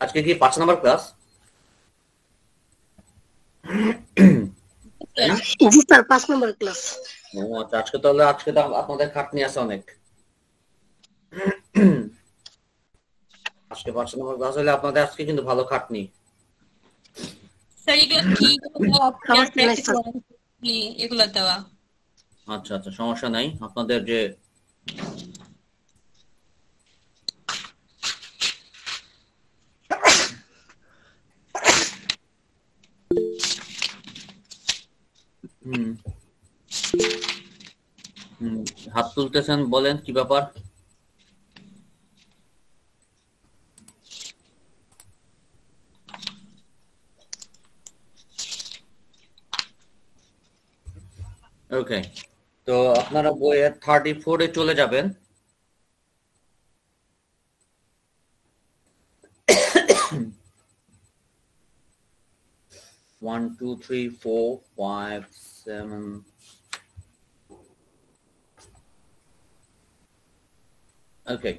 আজকে কি 5 number class? তাই না? জি স্যার 5 নম্বর ক্লাস। ও আচ্ছা, আজকে তো আপনাদের খাটনি আছে অনেক। আজকে 5 নাম্বার ক্লাস হলে আপনাদের আজকে কিন্তু ভালো খাটনি। স্যার এগুলো কি দেওয়া সমস্যা নাই প্র্যাকটিস স্যার। এগুলো দেওয়া? আচ্ছা আচ্ছা, সমস্যা নাই। আপনাদের যে হুম হুম হাত তুলতেছেন, বলেন কি ব্যাপার? ওকে, তো আপনারা বইয়ের 34-এ চলে যাবেন। One two three four five seven okay,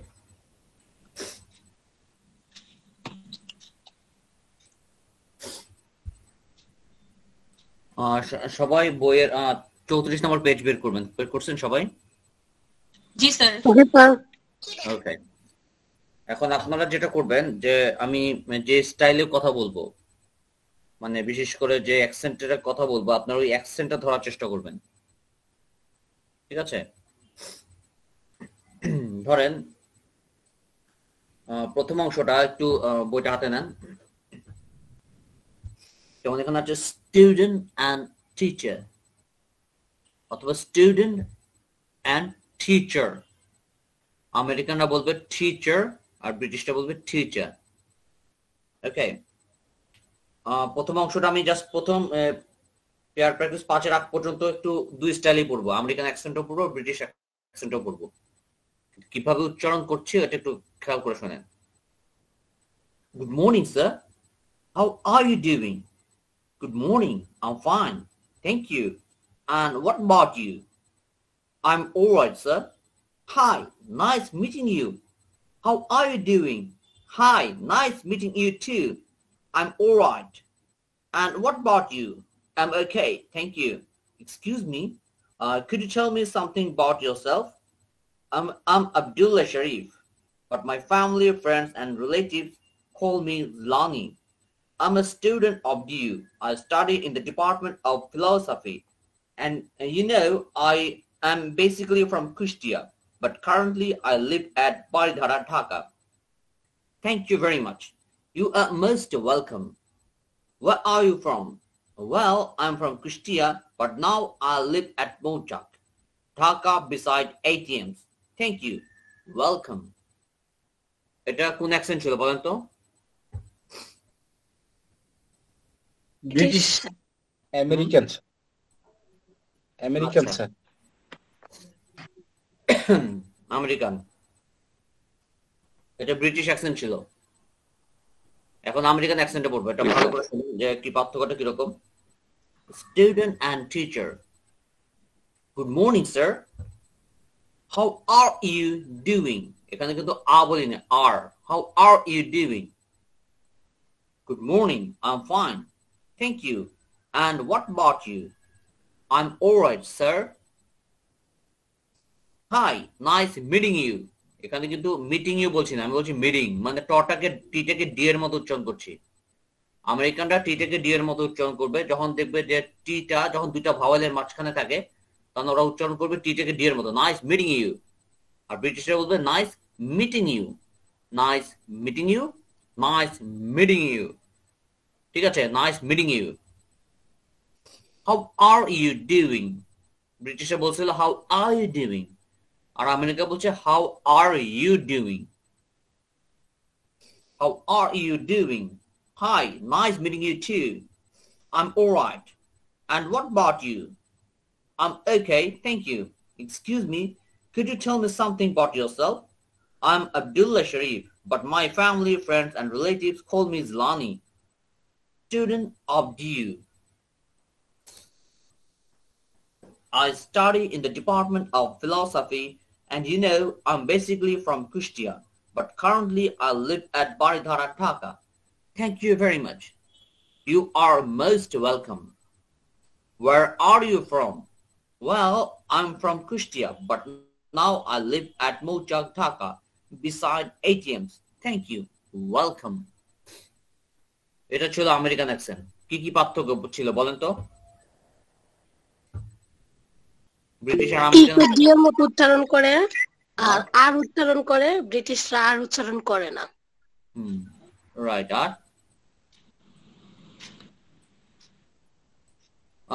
সবাই বইয়ের 34 নম্বর পেজ বের করবেন। বের করছেন সবাই? জি স্যার। জি স্যার। ওকে, এখন আপনারা যেটা করবেন যে আমি যে স্টাইলে কথা বলবো, মানে বিশেষ করে যে অ্যাকসেন্টের কথা বলবো, আপনারা ওই অ্যাকসেন্টটা ধরার চেষ্টা করবেন। ঠিক আছে? ধরেন প্রথম অংশটা একটু বইটা হাতে নেন। যেমন এখানে আছে স্টুডেন্ট অ্যান্ড টিচার অথবা স্টুডেন্ট অ্যান্ড টিচার। আমেরিকানরা বলবে টিচার আর ব্রিটিশরা বলবে টিচার। ওকে, প্রথম অংশটা আমি জাস্ট প্রথম পেয়ার প্র্যাকটিস 5-এর আগ পর্যন্ত একটু দুই স্টাইলেই পড়বো, আমেরিকান অ্যাকসেন্টও পড়বো, ব্রিটিশ অ্যাকসেন্টও পড়বো। কিভাবে উচ্চারণ করছি এটা একটু খেয়াল করে শোনেন। Good morning sir, how are you doing? Good morning, I'm fine, thank you. And what about you? I'm alright, sir. Hi, nice meeting you. How are you doing? Hi, nice meeting you too. I'm alright. And what about you? I'm okay, thank you. Excuse me, could you tell me something about yourself? I'm Abdullah Sharif, but my family, friends, and relatives call me Lani. I'm a student of DU. I study in the Department of Philosophy. And I am basically from Kushtia, but currently I live at Baridhara, Dhaka. Thank you very much. You are most welcome. Where are you from? Well, I'm from Kushtia, but now I live at Mochak, Dhaka beside ATMs. Thank you. Welcome. এটা কোন accent ছিল বলেন তো? British American American আচ্ছা। Sir. American, এটা British accent ছিল। এখন American অ্যাকসেন্টে পড়বো, এটা ভালো করে শুনুন যে কি পার্থক্যটা কিরকম। Student and teacher. Good morning sir, how are you doing? এখানে কিন্তু আ বলি না, আর। How are you doing? Good morning, I am fine, thank you. And what about you? I am alright sir. Hi, nice meeting you. এখানে কিন্তু meeting you বলছি না, আমি বলছি মিটিং, মানে টটাকে টিটাকে ডি এর মতো উচ্চারণ করছি। আমেরিকানরা টিটাকে ডি এর মতো উচ্চারণ করবে, যখন দেখবে যে টিটা যখন দুইটা ভাওয়েলের মাঝখানে থাকে তখন ওরা উচ্চারণ করবে টিটাকে ডি এর মতো, নাইস মিটিং ইউ। আর ব্রিটিশরা বলবে nice meeting you, nice meeting you, nice meeting you. ঠিক আছে, nice meeting you. How are you doing? ব্রিটিশরা বলছিল হাউ আর ইউ ডুইং, আর আমেরিকা বলছে how are you doing. How are you doing? Hi, nice meeting you too. I'm alright. And what about you? I'm okay, thank you. Excuse me, could you tell me something about yourself? I'm Abdullah Sharif, but my family, friends, and relatives call me Zlani. Student of DU. I study in the Department of Philosophy, and I'm basically from Kushtia, but currently I live at Baridhara, Dhaka. Thank you very much. You are most welcome. Where are you from? Well, I'm from Kushtia, but now I live at Mojang, Dhaka, beside ATMs. Thank you. Welcome. এটা ছিল American accent. কি পার্থক্য ছিল বলেন তো? British আর American ডিএর মতো উচ্চারণ করে আর উচ্চারণ করে, ব্রিটিশরা আর উচ্চারণ করে না। রাইট। আর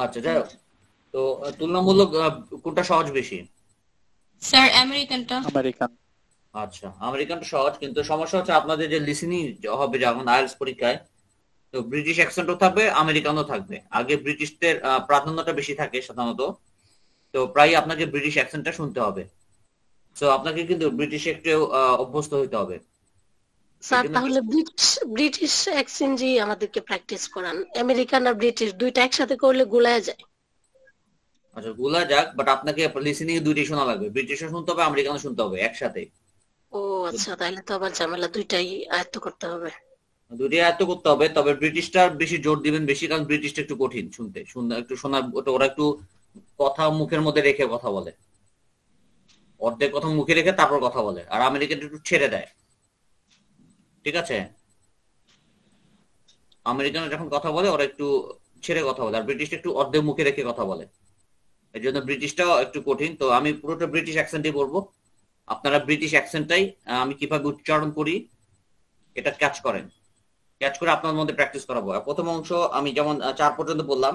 আচ্ছা, যাই হোক, তো তুলনামূলক কোনটা সহজ বেশি? স্যার আমেরিকানটা। আমেরিকান। আচ্ছা, আমেরিকানটা সহজ, কিন্তু সমস্যা হচ্ছে আপনাদের যে লিসেনিং হবে যখন আইএলটিএস পরীক্ষায়, তো ব্রিটিশ অ্যাকসেন্টও থাকবে, আমেরিকানও থাকবে। আগে ব্রিটিশদের প্রাধান্যটা বেশি থাকে সাধারণত, তো প্রায় আপনাকে ব্রিটিশ অ্যাকসেন্টটা শুনতে হবে। সো আপনাকে কিন্তু ব্রিটিশ একটু অভ্যস্ত হইতে হবে। স্যার তাহলে ব্রিটিশ অ্যাকসেন্টই আমাদেরকে প্র্যাকটিস করান। আমেরিকান আর ব্রিটিশ দুইটা একসাথে করলে গুলায় যায়। আচ্ছা, গুলা যাক, বাট আপনাকে লিসেনিং এ দুইটাই শোনা লাগবে, ব্রিটিশও শুনতে হবে, আমেরিকানও শুনতে হবে একসাথে। ও আচ্ছা, তাহলে তো আবার ঝামেলা, দুইটাই আয়ত্ত করতে হবে। দুইটাই আয়ত্ত করতে হবে, তবে ব্রিটিশটা বেশি জোর দিবেন বেশি, কারণ ব্রিটিশটা একটু কঠিন শুনতে, একটু শোনার, ওরা একটু কথা মুখের মধ্যে রেখে কথা বলে, অর্ধেক কথা মুখে রেখে তারপর কথা বলে, আর আমেরিকাটা একটু ছেড়ে দেয়। ঠিক আছে, আমেরিকানরা যখন কথা বলে ওরা একটু ছেড়ে কথা বলে, আর ব্রিটিশটা একটু অর্ধেক মুখে রেখে কথা বলে, এই জন্য ব্রিটিশটাও একটু কঠিন। তো আমি পুরোটা ব্রিটিশ অ্যাকসেন্টই বলবো, আপনারা ব্রিটিশ অ্যাকসেন্টটাই আমি কিভাবে উচ্চারণ করি এটা ক্যাচ করেন, ক্যাচ করে আপনার মধ্যে প্র্যাকটিস করাবো। প্রথম অংশ আমি যেমন 4 পর্যন্ত বললাম,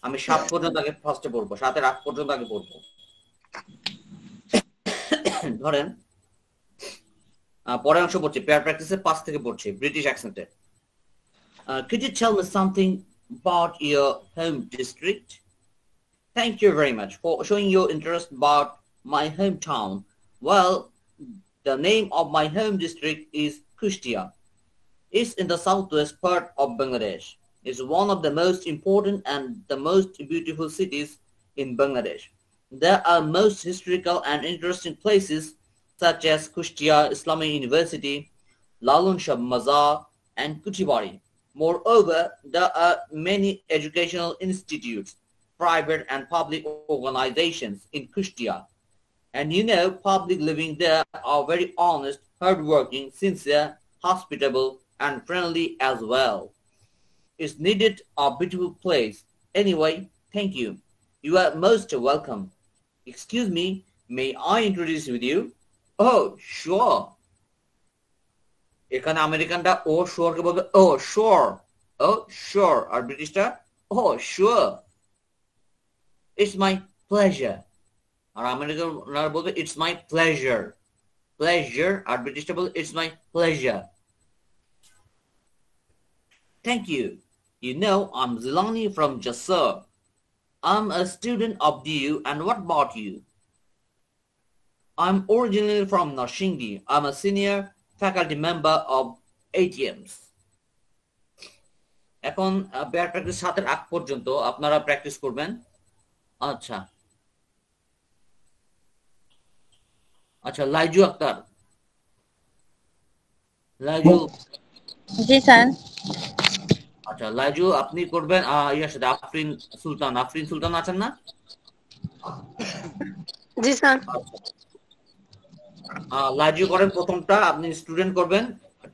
আমি 7 পর্যন্ত আগে ফার্স্টে পড়বো, 7-এর 8 পর্যন্ত আগে পড়বো। ধরেন পরের অংশ পড়ছি, পেয়ার প্র্যাকটিসে 5 থেকে পড়ছি British অ্যাকসেন্টে। Could you tell me something about your home district? Thank you very much for showing your interest about my hometown. Well, the name of my home district is Kushtia. It's in the southwest part of Bangladesh. It's one of the most important and the most beautiful cities in Bangladesh. There are most historical and interesting places such as Kushtia Islamic University, Lalun Shah Mazar, and Kutibari. Moreover, there are many educational institutes, private and public organizations in Kushtia. And you know, public living there are very honest, hardworking, sincere, hospitable, and friendly as well. It's needed a beautiful place. Anyway, thank you. You are most welcome. Excuse me, may I introduce with you? Oh, sure. এখানে আমেরিকানটা ও sure কে বলবে oh sure, oh sure, আর ব্রিটিশটা oh sure, it's my pleasure, আর আমেরিকানরা বলবে it's my pleasure, pleasure, আর ব্রিটিশটা বলবে it's my pleasure. Thank you. You know, I'm Zilani from Jasser. I'm a student of DU, and what about you? I'm originally from Narshingdi. I'm a senior faculty member of ATMs. এখন pair practice 7-এর 8 পর্যন্ত আপনারা practice করবেন। আচ্ছা আচ্ছা, লাইজু আক্তার, লাইজু। জি sir. আচ্ছা লাইজু, আপনি করবেন ইয়ার সাথে আফরিন সুলতান। আফরিন সুলতান আছেন না? জি স্যার। লাইজু করেন প্রথমটা, আপনি স্টুডেন্ট করবেন,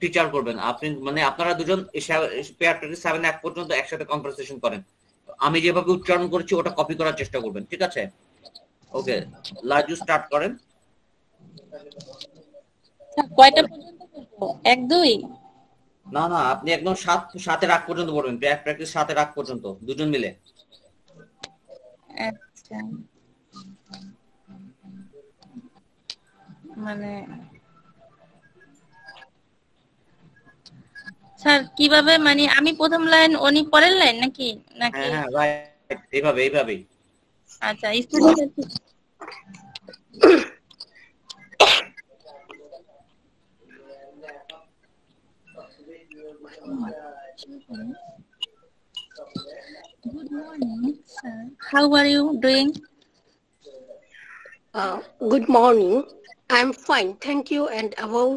টিচার করবেন। আপনি মানে আপনারা দুজন পেয়ার প্র্যাকটিস 7-1 পর্যন্ত একসাথে কনভারসেশন করেন। আমি যেভাবে উচ্চারণ করছি ওটা কপি করার চেষ্টা করবেন, ঠিক আছে? ওকে, লাইজু স্টার্ট করেন। কয়টা পর্যন্ত করব? 1 2? না না, আপনি একদম 7-এর 8 পর্যন্ত পড়বেন, পেয়ার প্র্যাকটিস 7-এর 8 পর্যন্ত দুজন মিলে। আচ্ছা, মানে স্যার কিভাবে, মানে আমি প্রথম লাইন উনি পরের লাইন নাকি? হ্যাঁ হ্যাঁ রাইট, এইভাবেই। আচ্ছা, student. Good morning, sir. How are you doing? Good morning. I'm fine, thank you. And about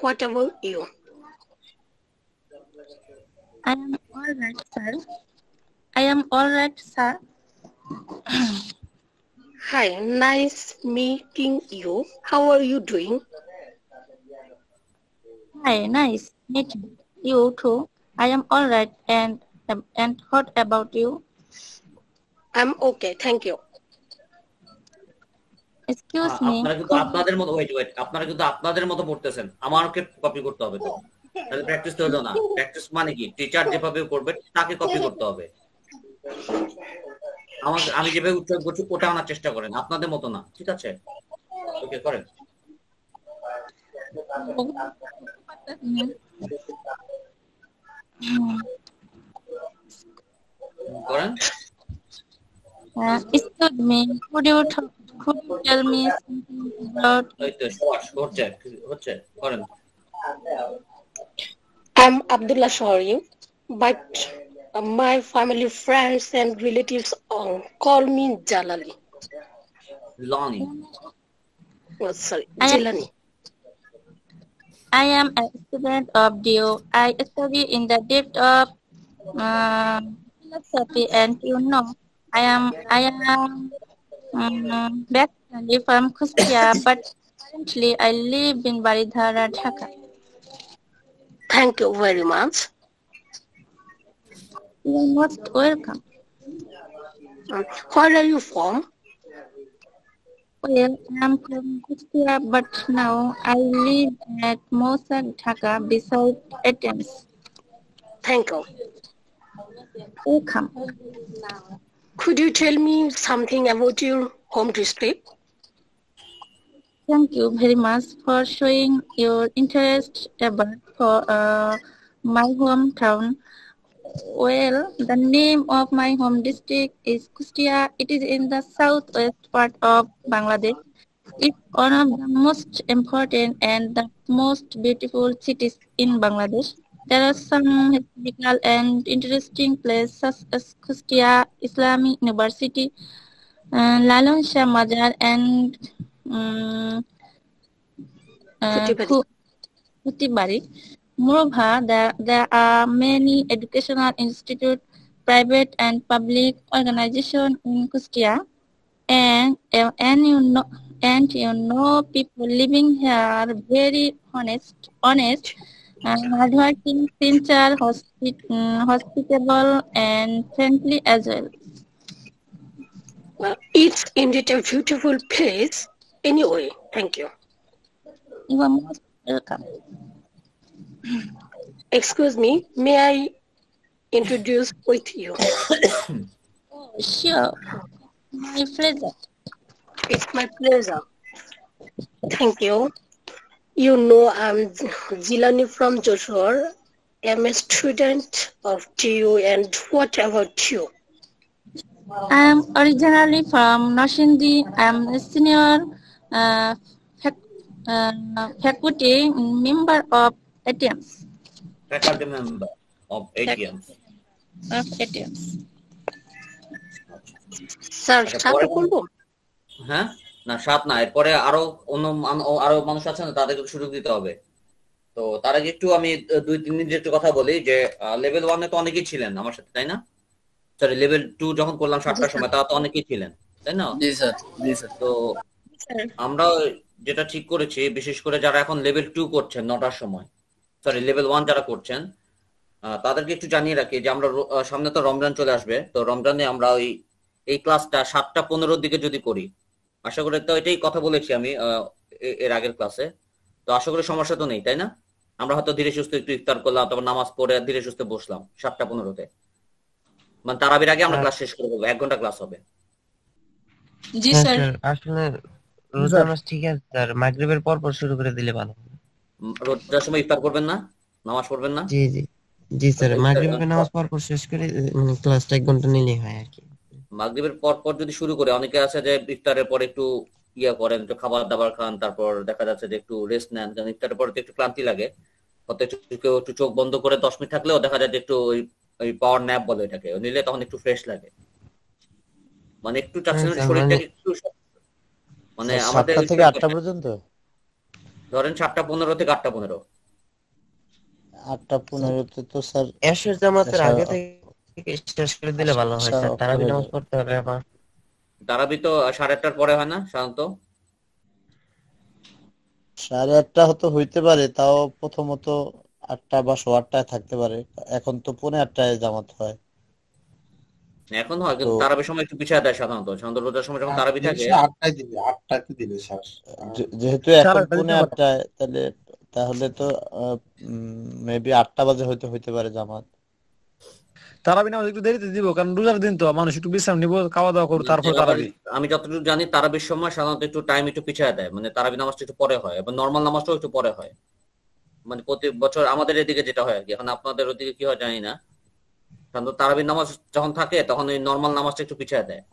What about you? I am all right, sir. I am all right, sir. Hi, nice meeting you. How are you doing? Hi, nice meeting you too. I am all right, and what about you? I'm okay, thank you. Excuse me. আপনারা কিন্তু আপনাদের মতো wait আপনারা কিন্তু আপনাদের মতো পড়তেছেন, আমাকে কপি করতে হবে তো, তাহলে প্র্যাকটিস তো হলো না। প্র্যাকটিস মানে কি, টিচার যেভাবে করবে তাকে কপি করতে হবে। আমি যেভাবে উচ্চারণ করছি ওটা আনার চেষ্টা করেন, আপনাদের মতো না, ঠিক আছে? ওকে করেন। করেন। Excuse me. Could you tell me something about? এই তো হচ্ছে করেন। I'm Abdullah Shahri, but my family, friends, and relatives call me Jalali. Lonely. Oh, sorry, I am- Jilani. I am a student of DU. I study in the depth of philosophy, and I am basically from Kustia, but currently I live in Baridhara, Dhaka. Thank you very much. You are most welcome. Where are you from? Well, I am from Kustia, but now I live at Mosak, Dhaka, beside Athens. Thank you. Welcome. Could you tell me something about your home district? Thank you very much for showing your interest about for my hometown. Well, the name of my home district is Kustia. It is in the southwest part of Bangladesh. It's one of the most important and the most beautiful cities in Bangladesh. There are some historical and interesting places such as Kustia Islamic University, Lalon Shah Mazar, and Kutibari. Kutibari. Moreover, there are many educational institutes, private and public organizations in Kustia, and you know people living here are very honest, hardworking, sincere, hospitable, and friendly as well. Well, it's indeed a beautiful place. Anyway, thank you. You are most welcome. Excuse me, may I introduce with you? Oh, sure. My pleasure. It's my pleasure. Thank you. You know, I'm Jilani from Joshua. I'm a student of TU, and what about you? I am originally from Noshindi. I am a senior faculty member of ATMs. Faculty member of ATMs. Sir আচ্ছা, সাথে পরে- করবো? হ্যাঁ, না 7 না, এরপরে আরো আরো মানুষ আছে না, তাদেরকে সুযোগ দিতে হবে। তো তার আগে একটু আমি 2-3 মিনিট একটু কথা বলি যে লেভেল 1 এ তো অনেকেই ছিলেন আমার সাথে, তাই না? সরি, লেভেল 2 যখন করলাম 7টার সময়, তারা তো অনেকেই ছিলেন, তাই না? জি স্যার, জি স্যার। তো আমরা যেটা ঠিক করেছি, বিশেষ করে যারা এখন লেভেল 2 করছেন 9টার সময়, সরি লেভেল 1 যারা করছেন, তাদেরকে একটু জানিয়ে রাখি যে আমরা সামনে তো রমজান চলে আসবে। তো রমজানে আমরা এই ক্লাসটা 7:15 দিকে যদি করি, আশা করি, তো এটাই কথা বলেছি আমি এর আগের ক্লাসে, তো আশা করি সমস্যা তো নেই, তাই না? আমরা হয়তো ধীরে সুস্থে একটু ইফতার করলাম, তারপর নামাজ পড়ে ধীরে সুস্থে বসলাম 7:15-তে, মানে তারাবির আগে আমরা ক্লাস শেষ করে দেবো, 1 ঘন্টা ক্লাস হবে। জি স্যার। আসলে রোজার মাস ঠিক আছে স্যার, মাগরিবের পর পর শুরু করে দিলে ভালো হবে। রোজার সময় ইফতার করবেন না, নামাজ পড়বেন না? জি জি জি স্যার, মাগরিবের নামাজ পর পর শেষ করে ক্লাসটা 1 ঘন্টা নিলেই হয় আর কি। মাগরিবের পর পর যদি শুরু করে, অনেকে আছে যে ইফতারের পর একটু করেন, একটু খাবার দাবার খান, তারপর দেখা যাচ্ছে যে একটু রেস্ট নেন, কারণ ইফতারের পর তো একটু ক্লান্তি লাগে, হয়তো কেউ একটু চোখ বন্ধ করে 10 মিনিট থাকলেও দেখা যায় যে একটু ওই পাওয়ার ন্যাপ বলে এটাকে, নিলে তখন একটু ফ্রেশ লাগে, মানে একটু চাচ্ছেন হ্যাঁ, শরীরটাকে একটু, মানে আমাদের 7টা থেকে 8টা পর্যন্ত। ধরেন 7:15 থেকে 8:15। 8:15-তে তো স্যার এশার জামাতের এশার আগে থেকে শেষ করে দিলে ভালো হয় স্যার, তারাবি নামাজ পড়তে হবে আবার। তারাবি তো 8:30টার পরে হয় না সাধারণত? 8:30 হয়তো হইতে পারে, তাও প্রথমত 8টা বা 8:15 থাকতে পারে। এখন তো 7:45 জামাত হয়। এখন হয়, কিন্তু তো তারাবির সময় একটু পিছিয়ে দেয় সাধারণত রোজার সময় যখন তারাবি থাকে। 8টায় দিবে, 8টাতে দিবে স্যার। যেহেতু এখন 7:45, তাহলে তো মেবি 8টা বাজে হইতে পারে জামাত। তারাবি নামাজ একটু দেরিতে দিব, কারণ রোজার দিন তো মানুষ একটু বিশ্রাম নিব, খাওয়া দাওয়া করবো, তারপর তারাবি। আমি যতটুকু জানি তারাবির সময় সাধারণত একটু টাইম একটু পিছিয়ে দেয়, মানে তারাবি নামাজটা একটু পরে হয় এবং নর্মাল নামাজটাও একটু পরে হয়, মানে প্রতি বছর আমাদের এদিকে যেটা হয় আর কি। এখন আপনাদের ওদিকে কি হয় জানি না, সাধারণত তারাবির নামাজ যখন থাকে তখন ওই নর্মাল নামাজটা একটু পিছিয়ে দেয়।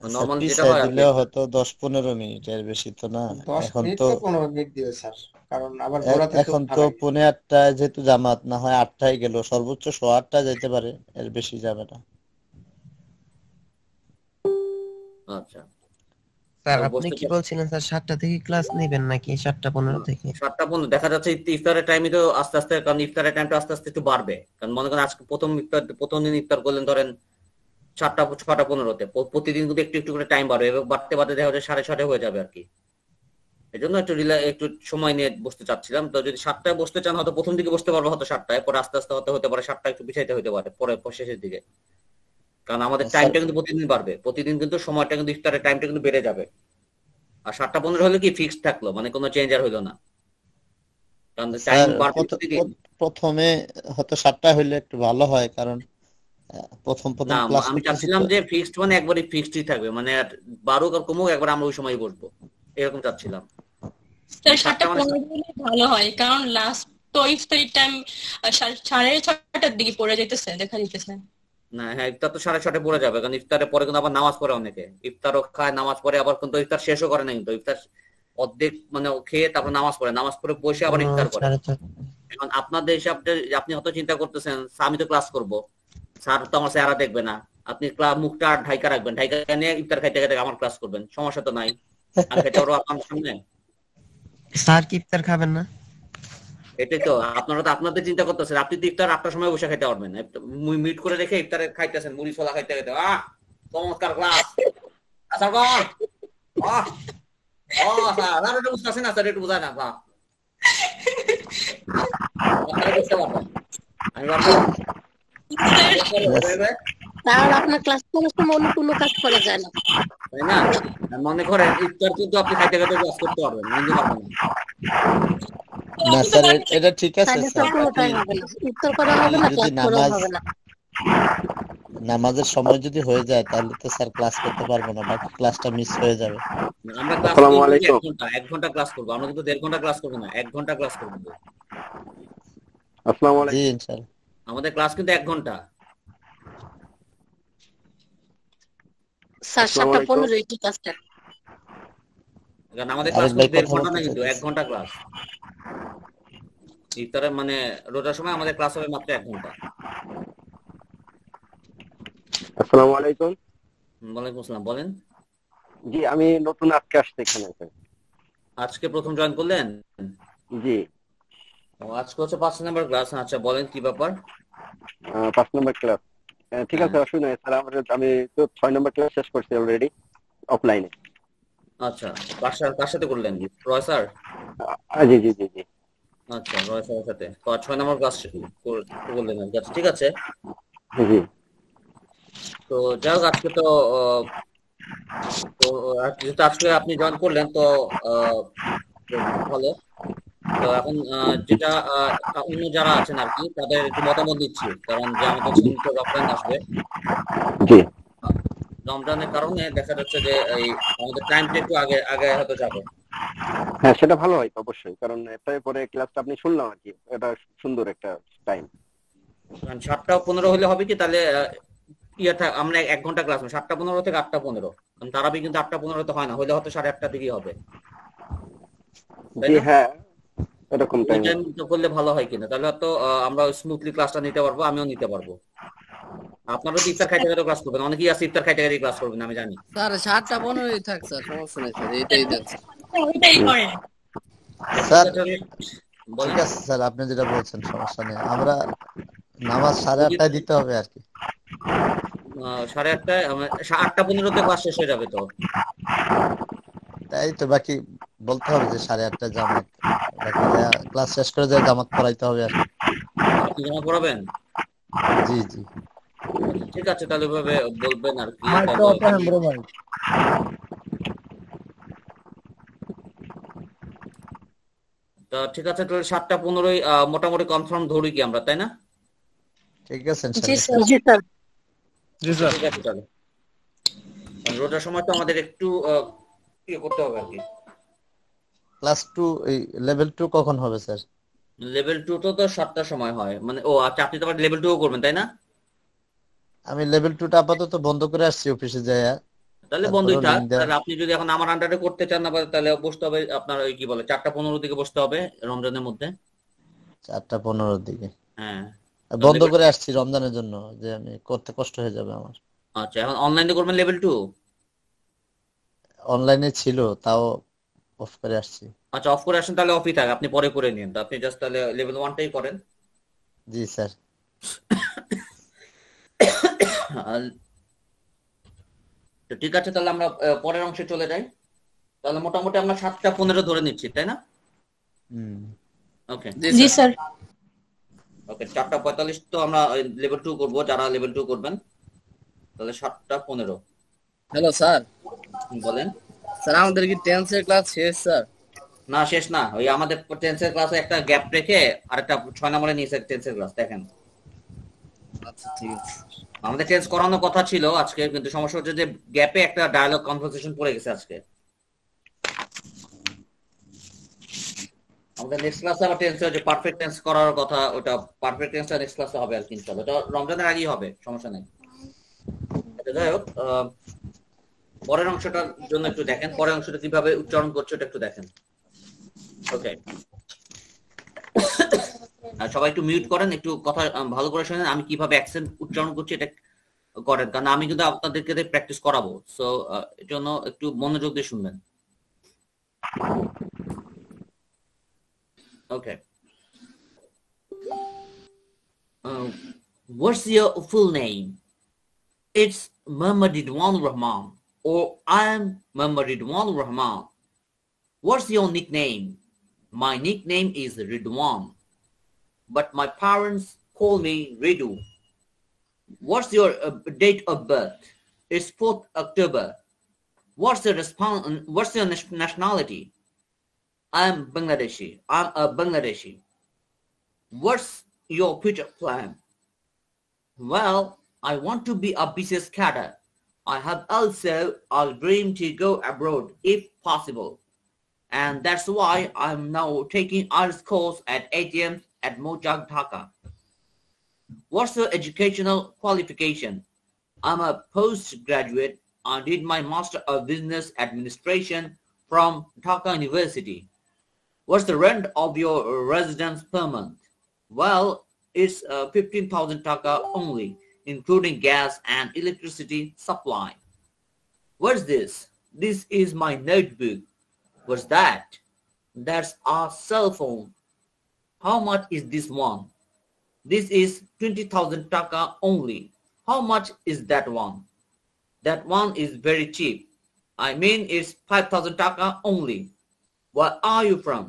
নর্মাল যেটা হয় দিলে হয়তো 10-15 মিনিট, এর বেশি তো না। 10 এখন মিনিট তো তো 15 মিনিট দিবে স্যার, কারণ আবার গোড়াতে তো এখন তো 7:45 যেহেতু জামাত, না হয় 8টায় গেল, সর্বোচ্চ 8:15 যাইতে পারে, এর বেশি যাবে না। আচ্ছা স্যার আপনি কি বলছিলেন স্যার, 7টা থেকে ক্লাস নেবেন নাকি 7:15 থেকে? 7:15 দেখা যাচ্ছে ইফতারের টাইমই তো আস্তে আস্তে, কারণ ইফতারের টাইমটা আস্তে আস্তে একটু বাড়বে, কারণ মনে করেন আজকে প্রথম দিন ইফতার করলেন ধরেন 6:15-তে, প্রতিদিন কিন্তু একটু একটু করে টাইম বাড়বে এবং বাড়তে বাড়তে দেখা যাচ্ছে 6:30 হয়ে যাবে আর কি। এই জন্য একটু সময় নিয়ে বসতে চাচ্ছিলাম। তো যদি 7টায় বসতে চান হয়তো প্রথম দিকে বসতে পারবো হয়তো 7টায়, পরে আস্তে আস্তে হতে পারে 7টা একটু পিছাইতে হতে পারে পরে শেষের দিকে, কারণ আমাদের টাইমটা কিন্তু প্রতিদিন বাড়বে, প্রতিদিন কিন্তু সময়টা কিন্তু ইফতারের টাইমটা কিন্তু বেড়ে যাবে। আর 7:15 হলে কি ফিক্সড থাকলো, মানে কোনো চেঞ্জ আর হইলো না, কারণ টাইম বাড়বে প্রতিদিন। প্রথমে হয়তো 7টায় হইলে একটু ভালো হয়, কারণ প্রথম ক্লাস আমি চাচ্ছিলাম যে ফিক্সড মানে একবারই ফিক্সডই থাকবে, মানে আর বাড়ুক আর কমুক একবার আমরা ওই সময় বসবো, এরকম চাচ্ছিলাম। স্যার 7:15 ভালো হয়, কারণ লাস্ট তো ইফতারি টাইম 6:30টার দিকে পড়ে যাইতেছে, দেখা যাইতেছে। না হ্যাঁ, ইফতার তো 6:30 পড়ে যাবে, কারণ ইফতারের পরে কিন্তু আবার নামাজ পড়ে অনেকে, ইফতারও খায় নামাজ পড়ে, আবার কিন্তু ইফতার শেষও করে না, কিন্তু ইফতার অর্ধেক মানে খেয়ে তারপর নামাজ পড়ে বসে আবার ইফতার করে। এখন আপনাদের হিসাবটা আপনি হয়তো চিন্তা করতেছেন আমি তো ক্লাস করব, স্যার তো আমার চেহারা দেখবে না, আপনি মুখটা ঢাইকা রাখবেন, ঢাইকা নিয়ে ইফতার খাইতে খাইতে আমার ক্লাস করবেন, সমস্যা তো নাই। আমি খাইতে পারবো আপনার সামনে, স্যার কি ইফতার খাবেন না? এটাই তো আপনারা তো আপনাদের চিন্তা করতেছেন, আপনি তো ইফতার 8টার সময় বসে খাইতে পারবেন, মিট করে রেখে ইফতারে খাইতেছেন, মুড়ি ছোলা খাইতে খাইতে। চমৎকার ক্লাস স্যার, স্যার একটু বুঝতেছেন না, স্যার একটু বুঝায় না, বুঝতে পারবেন আমি তাহলে আপনার ক্লাস করার সময় অন্য কোনো কাজ করা যায় না, তাই না? মনে করেন ইফতার কিন্তু আপনি খাইতে খাইতে ক্লাস করতে পারবেন, বুঝতে পারবেন না স্যার, এটা ঠিক আছে স্যার। ইফতার করা হবে না, ক্লাস করা হবে না। নামাজের সময় যদি হয়ে যায় তাহলে তো স্যার ক্লাস করতে পারবো না, বাকি ক্লাসটা মিস হয়ে যাবে। আমরা ক্লাস করব 1 ঘন্টা ক্লাস করব, আমরা কিন্তু 1.5 ঘন্টা ক্লাস করব না, 1 ঘন্টা ক্লাস করব। আসসালামু আলাইকুম। জি ইনশাআল্লাহ। আমাদের ক্লাস কিন্তু 1 ঘন্টা স্যার। 7:15 ঠিক আছে, কারণ আমাদের ক্লাস কিন্তু 1.5 ঘন্টা না, কিন্তু 1 ঘন্টা ক্লাস। ইফতারের মানে রোজার সময় আমাদের ক্লাস হবে মাত্র 1 ঘন্টা। আসসালামু আলাইকুম। ওয়ালাইকুম আসসালাম, বলেন। জি আমি নতুন আজকে আসছি এখানে। আজকে প্রথম জয়েন করলেন? জি। আজকে হচ্ছে 5 নম্বর ক্লাস। আচ্ছা বলেন কি ব্যাপার? 5 নম্বর ক্লাস, ঠিক আছে অসুবিধা নেই স্যার। আমি তো 6 নম্বর ক্লাস শেষ করছি অলরেডি অফলাইনে। আচ্ছা কার সাথে করলেন? রয় স্যার? জি জি জি জি। আচ্ছা রয় স্যারের সাথে তো 6 নম্বর ক্লাস করলেন। আচ্ছা ঠিক আছে। জি। তো যাই হোক, আজকে তো যেহেতু আজকে আপনি জয়েন করলেন তো ভালো। তো এখন যেটা অন্য যারা আছেন আর কি তাদের একটু মতামত দিচ্ছি, কারণ যে আমাদের সামনে রমজান আসবে। রমজানের কারণে দেখা যাচ্ছে যে এই আমাদের টাইমটা একটু আগে হয়তো যাবে। হ্যাঁ সেটা ভালো হয় অবশ্যই, কারণ এর পরে ক্লাসটা আপনি শুনলাম আর কি, এটা সুন্দর একটা টাইম। 7:15 হলে হবে কি তাহলে আমরা 1 ঘন্টা ক্লাস 7:15 থেকে 8:15, কারণ তারাবি কিন্তু 8:15 তো হয় না, হলে হয়তো 8:30 দিকেই হবে। হ্যাঁ এরকম টাইম করলে ভালো হয় কিনা, তাহলে তো আমরা স্মুথলি ক্লাসটা নিতে পারবো, আমিও নিতে পারবো। আপনারা তো ইফতার খাইতে খাইতে ক্লাস করবেন, অনেকেই আছে ইফতার খাইতে খাইতে ক্লাস করবেন, আমি জানি। স্যার 7:15 থাক স্যার, সমস্যা নেই স্যার, এটাই দেন। স্যার বলেন। ঠিক আছে স্যার, আপনি যেটা বলছেন সমস্যা নেই। আমরা নামাজ 8:30টায় দিতে হবে আর কি। 8:30টায় 8:15-তে ক্লাস শেষ হয়ে যাবে তো। তাই তো, বাকি বলতে হবে যে 8:30টায় জামাত, বাকি ক্লাস শেষ করে যায় জামাত পড়াইতে হবে আর কি। আপনি জামা পড়াবেন? জি জি। ঠিক আছে, তাহলে ওইভাবে বলবেন আর কি। মাইকটা তাহলে অফ রাখেন ব্রো ভাই। তা ঠিক আছে, তাহলে 7:15 মোটামুটি কনফার্ম ধরি কি আমরা, তাই না? ঠিক আছে জি ইনশাআল্লাহ। স্যার। জি স্যার। জি স্যার। ঠিক আছে তাহলে। রোজার সময় তো আমাদের একটু ইয়ে করতে হবে আর কি। ক্লাস 2 এই লেভেল 2 কখন হবে স্যার? লেভেল 2 তো 7টার সময় হয়, মানে ও আচ্ছা, আপনি তো আবার লেভেল 2 করবেন তাই না? আমি লেভেল 2টা আপাতত বন্ধ করে আসছি অফিসে যায়। তাহলে বন্ধই তারপরেও থাক। লিংক দেওয়া। তাহলে আপনি যদি এখন আমার আন্ডারে করতে চান না, তাহলে বসতে হবে আপনার ওই কি বলে 4:15 দিকে বসতে হবে রমজানের মধ্যে। 4:15 দিকে হ্যাঁ। বন্ধ করে আসছি রমজানের জন্য, যে আমি করতে কষ্ট হয়ে যাবে আমার। আচ্ছা, এখন অনলাইনে করবেন লেভেল 2? অনলাইনে ছিল, তাও অফ করে আসছি। আচ্ছা, অফ করে আসেন, তাহলে অফই থাক, আপনি পরে করে নিন। তো আপনি জাস্ট তাহলে লেভেল 1টাই করেন। জি স্যার। তো ঠিক আছে, তাহলে আমরা পরের অংশে চলে যাই। তাহলে মোটামুটি আমরা 7:15 ধরে নিচ্ছি, তাই না? ওকে জি স্যার। ওকে, 4:45 তো আমরা লেভেল 2 করবো, যারা লেভেল 2 করবেন। তাহলে 7:15। Hello sir. বলেন। স্যার আমাদের কি টেন্সের ক্লাস শেষ স্যার? না, শেষ না। ওই আমাদের টেন্সের ক্লাসে একটা গ্যাপ রেখে আরেকটা 6 নম্বরে নিয়েছে টেন্সের ক্লাস, দেখেন। আচ্ছা ঠিক আছে। আমাদের টেন্স করানোর কথা ছিল আজকে, কিন্তু সমস্যা হচ্ছে যে গ্যাপে একটা ডায়ালগ কনভারসেশন পড়ে গেছে আজকে। আমাদের নেক্সট ক্লাসে আবার টেন্স যে পারফেক্ট টেন্স করার কথা, ওটা পারফেক্ট টেন্সটা নেক্সট ক্লাসে হবে আর কি ইনশাআল্লাহ। এটা রমজানের আগেই হবে, সমস্যা নেই। যাই হোক, পরের অংশটার জন্য একটু দেখেন, পরের অংশটা কিভাবে উচ্চারণ করছে ওটা একটু দেখেন। ওকে, সবাই একটু মিউট করেন, একটু কথা ভালো করে শুনেন। আমি কিভাবে অ্যাকসেন্ট উচ্চারণ করছি এটা করেন, কারণ আমি কিন্তু আপনাদেরকে প্র্যাকটিস করাবো। সো এর জন্য একটু মনোযোগ দিয়ে শুনবেন। ওকে, what's your full name? It's Muhammad Ridwan Rahman, or I'm Muhammad Ridwan Rahman. What's your nickname? My nickname is Ridwan, but my parents call me Ridu. What's your date of birth? It's 4th October. What's your nationality? I'm Bangladeshi. I'm a Bangladeshi. What's your future plan? Well, I want to be a business cadre. I have also a dream to go abroad if possible. And that's why I'm now taking IELTS course at ATM at Mojang, Dhaka. What's your educational qualification? I'm a postgraduate. I did my Master of Business Administration from Dhaka University. What's the rent of your residence per month? Well, it's 15,000 taka only, including gas and electricity supply. What's this? This is my notebook. What's that? That's our cell phone. How much is this one? This is 20,000 taka only. How much is that one? That one is very cheap. I mean, it's 5,000 taka only. Where are you from?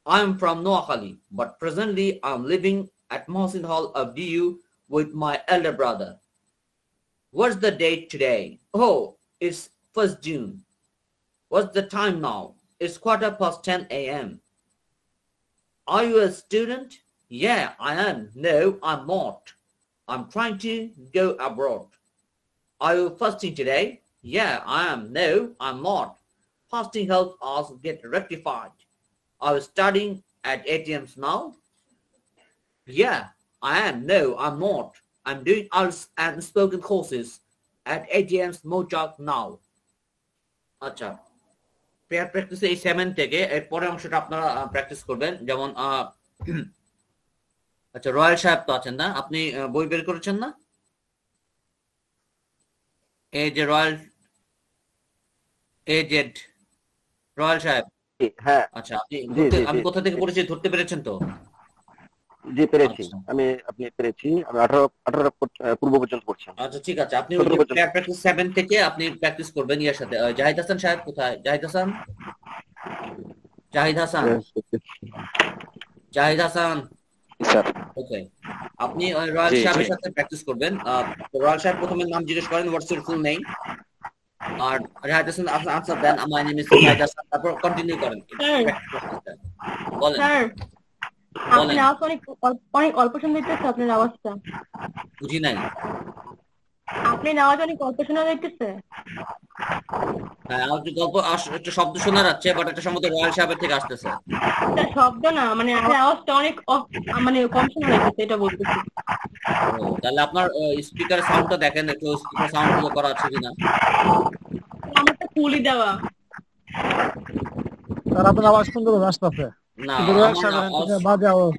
I'm from Noakhali, but presently I'm living at Mohsin Hall of DU with my elder brother. What's the date today? Oh, it's 1st June. What's the time now? It's 10:15 a.m. Are you a student? Yeah, I am. No, I'm not. I'm trying to go abroad. Are you fasting today? Yeah, I am. No, I'm not. Fasting helps us get rectified. Are you studying at ATMs now? Yeah, I am. No, I'm not. I'm doing IELTS and spoken courses at ATMs Mojang now. আচ্ছা, pair practice এই 7 থেকে এর পরের অংশটা আপনারা practice করবেন। যেমন আচ্ছা, রয়্যাল সাহেব তো আছেন না? আপনি বই বের করেছেন না? এই যে রয়্যাল, রয়্যাল সাহেব হ্যাঁ আচ্ছা, জি জি আমি জি কোথা থেকে পড়েছি ধরতে পেরেছেন তো? জি পেরেছি আচ্ছা আপনি পেরেছি আমি 18 পূর্ব পর্যন্ত পড়ছি আচ্ছা, ঠিক আছে। আপনি ওই 17 যে পর্যন্ত প্র্যাকটিস 7 থেকে আপনি প্র্যাকটিস করবেন ইয়ার সাথে। জাহিদ হাসান সাহেব কোথায়? জাহিদ হাসান, জাহিদ হাসান, জাহিদ হাসান। স্যার ওকে, আপনি রয়্যাল জি জি সাহেবের সাথে প্র্যাকটিস করবেন। রয়্যাল সাহেব প্রথমে নাম জিজ্ঞেস করেন, হোয়াটস ইউর ফুল নেম, আর জাহিদ হাসান আনসার দেন, my name is Zahid Hasan, তারপর কন্টিনিউ করেন স্যার প্র্যাকটিসটা। বলেন স্যার বলেন, আপনার আওয়াজ অনেক অল্প শোনা যাইতেছে, আপনার আওয়াজটা। বুঝি নাই। আপনার আওয়াজ অনেক অল্প শোনা যাইতেছে। হ্যাঁ, আমার একটু একটু শব্দ শোনা যাচ্ছে, বাট এটা সম্ভবত রয়্যাল সাহেবের থেকে আসতেছে। এটা শব্দ না, মানে আপনার আওয়াজটা অনেক মানে কম শোনা যাইতেছে, এটা বলতেছি। ও, তাহলে আপনার স্পিকার সাউন্ডটা দেখেন একটু, স্পিকার সাউন্ড গুলো করা আছে কিনা। আমারটা ফুলই দেওয়া। স্যার আপনার আওয়াজ সুন্দর আসতেছে, না, কিন্তু রোয়াক আমার সাহেবের আওয়াজ, থেকে বাজে আওয়াজ।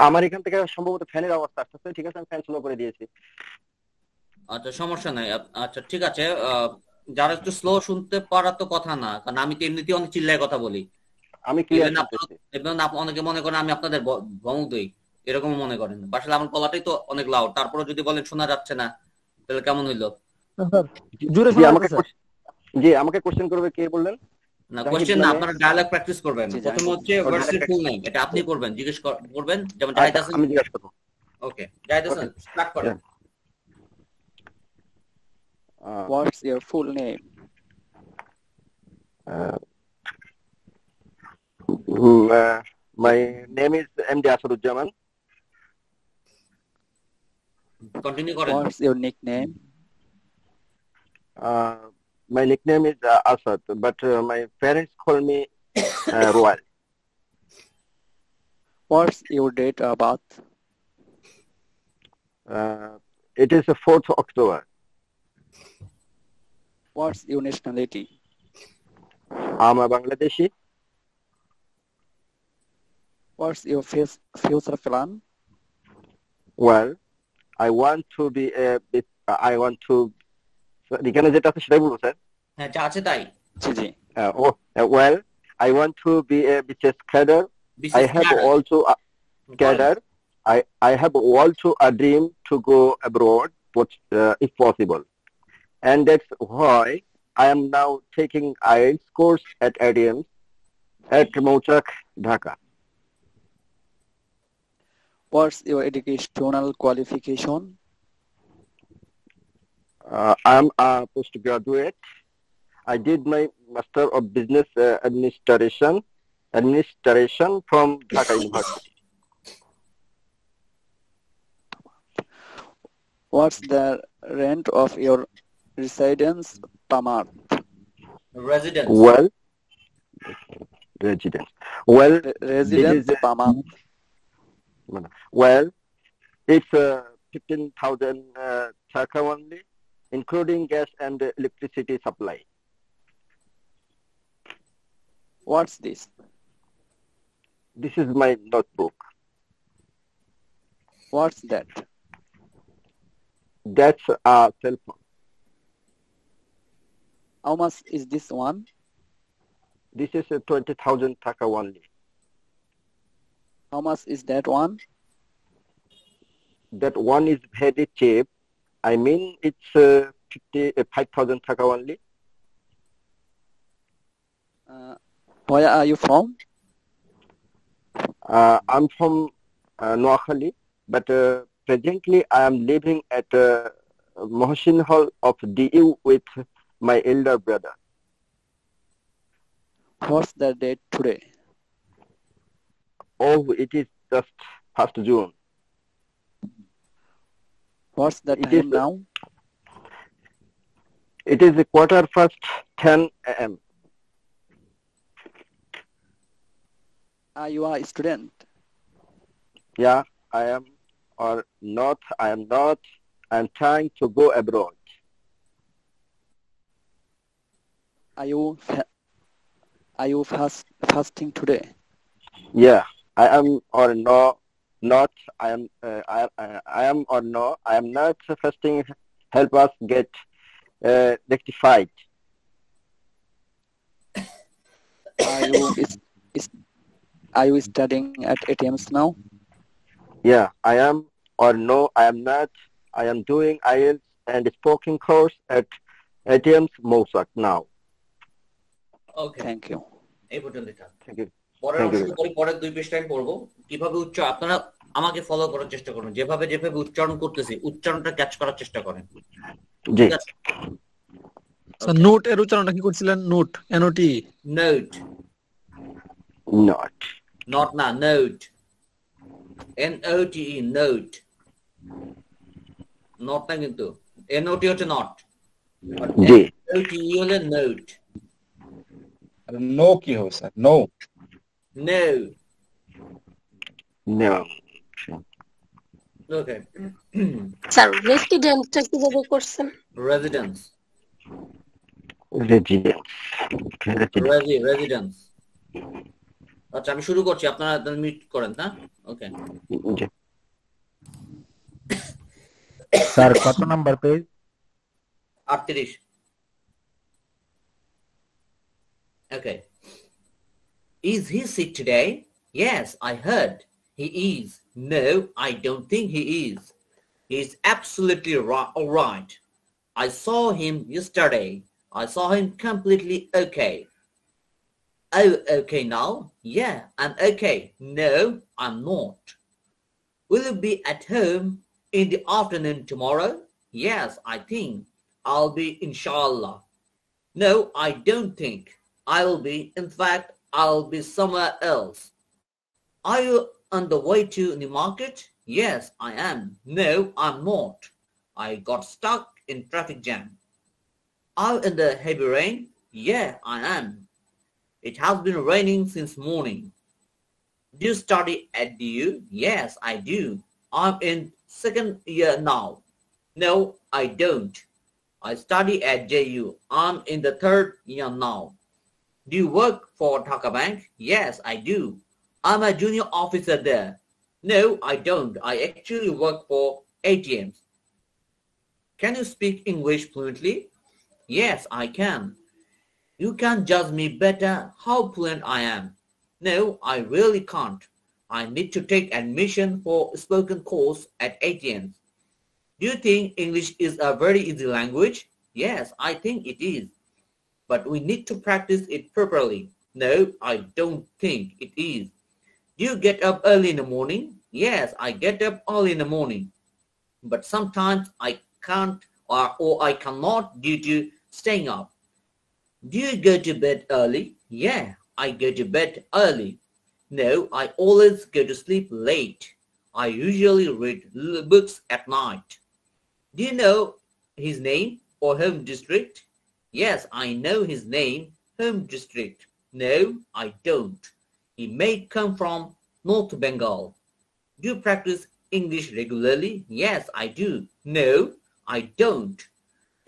আমার এখান থেকে সম্ভবত ফ্যানের অবস্থা আসতেছে ঠিক আছে আমি ফ্যান স্লো করে দিয়েছি আচ্ছা সমস্যা নাই। আচ্ছা ঠিক আছে। যারা একটু স্লো শুনতে পারা তো কথা না, কারণ আমি তো এমনিতেই অনেক চিল্লায় কথা বলি। আমি ক্লিয়ার ইভেন শুনতেছি অনেকে মনে করেন আমি আপনাদের ধমক দিই, এরকম মনে করেন। আসলে আমার গলাটাই তো অনেক লাউড, তারপরে যদি বলেন শোনা যাচ্ছে না, তাহলে কেমন হইলো? স্যার জোরে জি শোনা আমাকে যাচ্ছে। জি আমাকে কোশ্চেন করবে কে বললেন না, জাহিদ কোশ্চেন না, নামে আপনারা ডায়ালগ প্র্যাকটিস করবেন। জি প্রথমে হচ্ছে ও what's your dialogue full name, এটা আপনি করবেন, জিজ্ঞেস করবেন। যেমন জাহিদ আচ্ছা হাসান। আমি জিজ্ঞাসা করবো okay, Zahid okay Hasan start করেন। What's your full name? my name is MD Asaruzzaman continue করেন। What's your nickname? my nickname is Asad but my parents call me Royal what's your date of birth? it is the 4th October what's your nationality? I'm a Bangladeshi what's your future plan? well I want to be I want to এখানে যেটা আছে সেটাই বলবো sir হ্যাঁ, যা আছে তাই। জি জি well I want to be a BCS cadre I বিশেষ have ক্যাডার also a বলেন। cadre I have also a dream to go abroad if possible and that's why I am now taking IELTS course at ADM at Mouchak, Dhaka. What's your educational qualification? I am a postgraduate. I did my Master of Business Administration from Dhaka University. What's the rent of your residence per month? Residence. Well, residence. Well, Residence this is per month? well, it's 15,000 Dhaka only, including gas and electricity supply. What's this? This is my notebook. What's that? That's a cell phone. How much is this one? This is 20,000 Dhaka only. How much is that one? That one is very cheap. I mean, it's 5,000 Dhaka only. Where are you from? I'm from Noakhali, but presently I am living at Mohsin Hall of DU with my elder brother. What's the date today? Oh, it is just 1st June. What's the It time is- now? It is 10:15 a.m. Are you a student? Yeah, I am or not. I am not. I am trying to go abroad. Are you fasting today? Yeah, I am or no, not. I am. I am or no. I am not fasting. Help us get rectified. Are you is are you studying at ATMs now? Yeah, I am, or no, I am not. I am doing IELTS and spoken course at ATM's Mossack now. Okay, Thank you. এই পর্যন্ত থাক। Thank you. পরের Thank you. অংশটি পরে পরের 2 পৃষ্ঠায় পড়বো কিভাবে আপনারা আমাকে ফলো করার চেষ্টা করুন, যেভাবে যেভাবে উচ্চারণ করতেছি উচ্চারণটা ক্যাচ করার চেষ্টা করেন। জি। ঠিক আছে? নোট এর উচ্চারণটা কি করছিলেন? Note, NOT। Note, Not. Not না, নোট, NOTE, নোট, নট না কিন্তু, NOT হচ্ছে নট, জি। NOTE হলে নোট। নো কি হবে sir? No no. No. Okay. Sir রেসিডেন্টটা কিভাবে করছেন? Residence, Residence. রেসিডেন্স। আচ্ছা আমি শুরু করছি, আপনারা মিট করেন, হ্যাঁ? ওকে। জি। স্যার কত number page? 38। Okay. Is he sick today? Yes, I heard. He is. No, I don't think he is. He's absolutely all right. I saw him yesterday. I saw him completely okay. Oh, okay now? Yeah, I'm okay. No, I'm not. Will you be at home in the afternoon tomorrow? Yes, I think I'll be, inshallah. No, I don't think I will be. In fact, I'll be somewhere else. Are you on the way to the market? Yes, I am. No, I'm not. I got stuck in traffic jam. Are you in the heavy rain? Yeah, I am. It has been raining since morning. Do you study at DU? Yes, I do. I'm in second year now. No, I don't. I study at JU. I'm in the third year now. Do you work for Dhaka Bank? Yes, I do. I'm a junior officer there. No, I don't. I actually work for ATMs. Can you speak English fluently? Yes, I can. You can judge me better how fluent I am. No, I really can't. I need to take admission for spoken course at ATMs. Do you think English is a very easy language? Yes, I think it is. But we need to practice it properly. No, I don't think it is. Do you get up early in the morning? Yes, I get up early in the morning. But sometimes I can't or I cannot due to staying up. Do you go to bed early? Yeah, I go to bed early. No, I always go to sleep late. I usually read books at night. Do you know his name or home district? Yes, I know his name, home district. No, I don't. He may come from North Bengal. Do you practice English regularly? Yes, I do. No, I don't.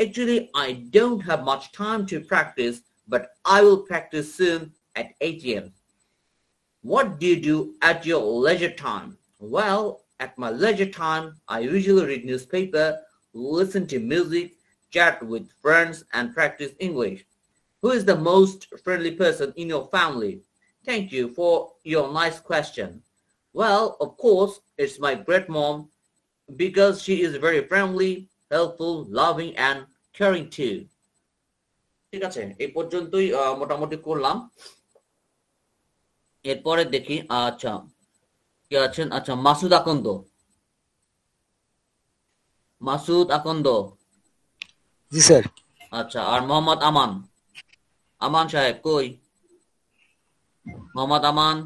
Actually, I don't have much time to practice, but I will practice soon at ATM. What do you do at your leisure time? Well, at my leisure time, I usually read newspaper, listen to music, chat with friends, and practice English. Who is the most friendly person in your family? Thank you for your nice question. Well, of course, it's my great mom because she is very friendly, helpful, loving, and caring too. ঠিক আছে, এই পর্যন্তই মোটামুটি করলাম। এরপরে দেখি, আচ্ছা কে আছেন? আচ্ছা, মাসুদ আকন্দ। মাসুদ আকন্দ। জি স্যার। আচ্ছা, আর মোহাম্মদ আমান। আমান সাহেব কই? মোহাম্মদ আমান।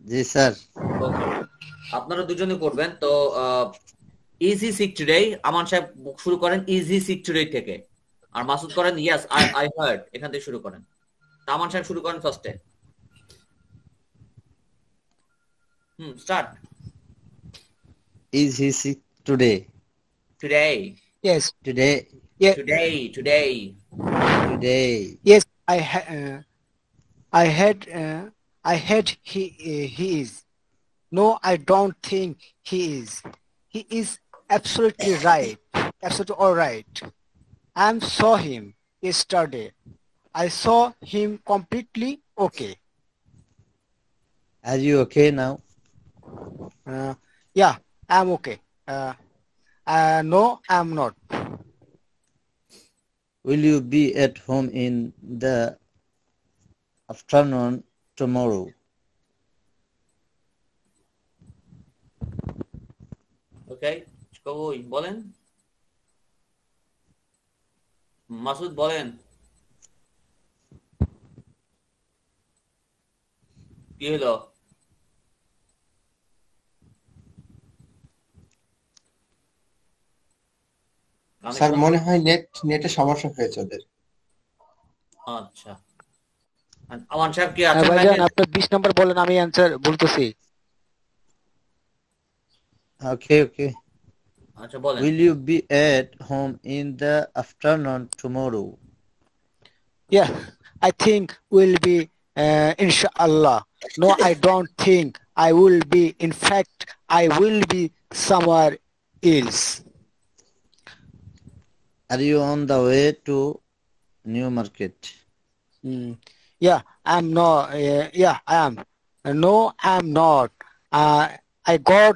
জি স্যার। আপনারা দুজনে করবেন তো। ইজি সিক টুডে, আমান সাহেব শুরু করেন ইজি সিক টুডে থেকে, আর মাসুদ করেন ইয়েস আই হার্ড, এখান থেকে শুরু করেন। আমান সাহেব শুরু করেন ফার্স্টে। Start. Is he sick today? Today. Yes. Today. Yeah. Today. Yes, I had he is. No, I don't think he is. He is absolutely right. Absolutely all right. I saw him yesterday. I saw him completely okay. Are you okay now? Yeah, I'm okay. No, I'm not. Will you be at home in the afternoon tomorrow? Okay, কই বলেন মাসুদ বলেন কি হলো sir মনে হয় নেটে সমস্যা হয়েছে ওদের আচ্ছা আমান সাহেব কি আছেন ভাইজান আপনি 20 নাম্বার বলেন আমি অ্যানসার বলতেছি Okay. আচ্ছা বলেন Will you be at home in the afternoon tomorrow? Yeah, I think will be inshallah. No, I don't think I will be. In fact, I will be somewhere else. Are you on the way to New Market? Yeah, I'm not. Yeah, I am. No, I'm not. I got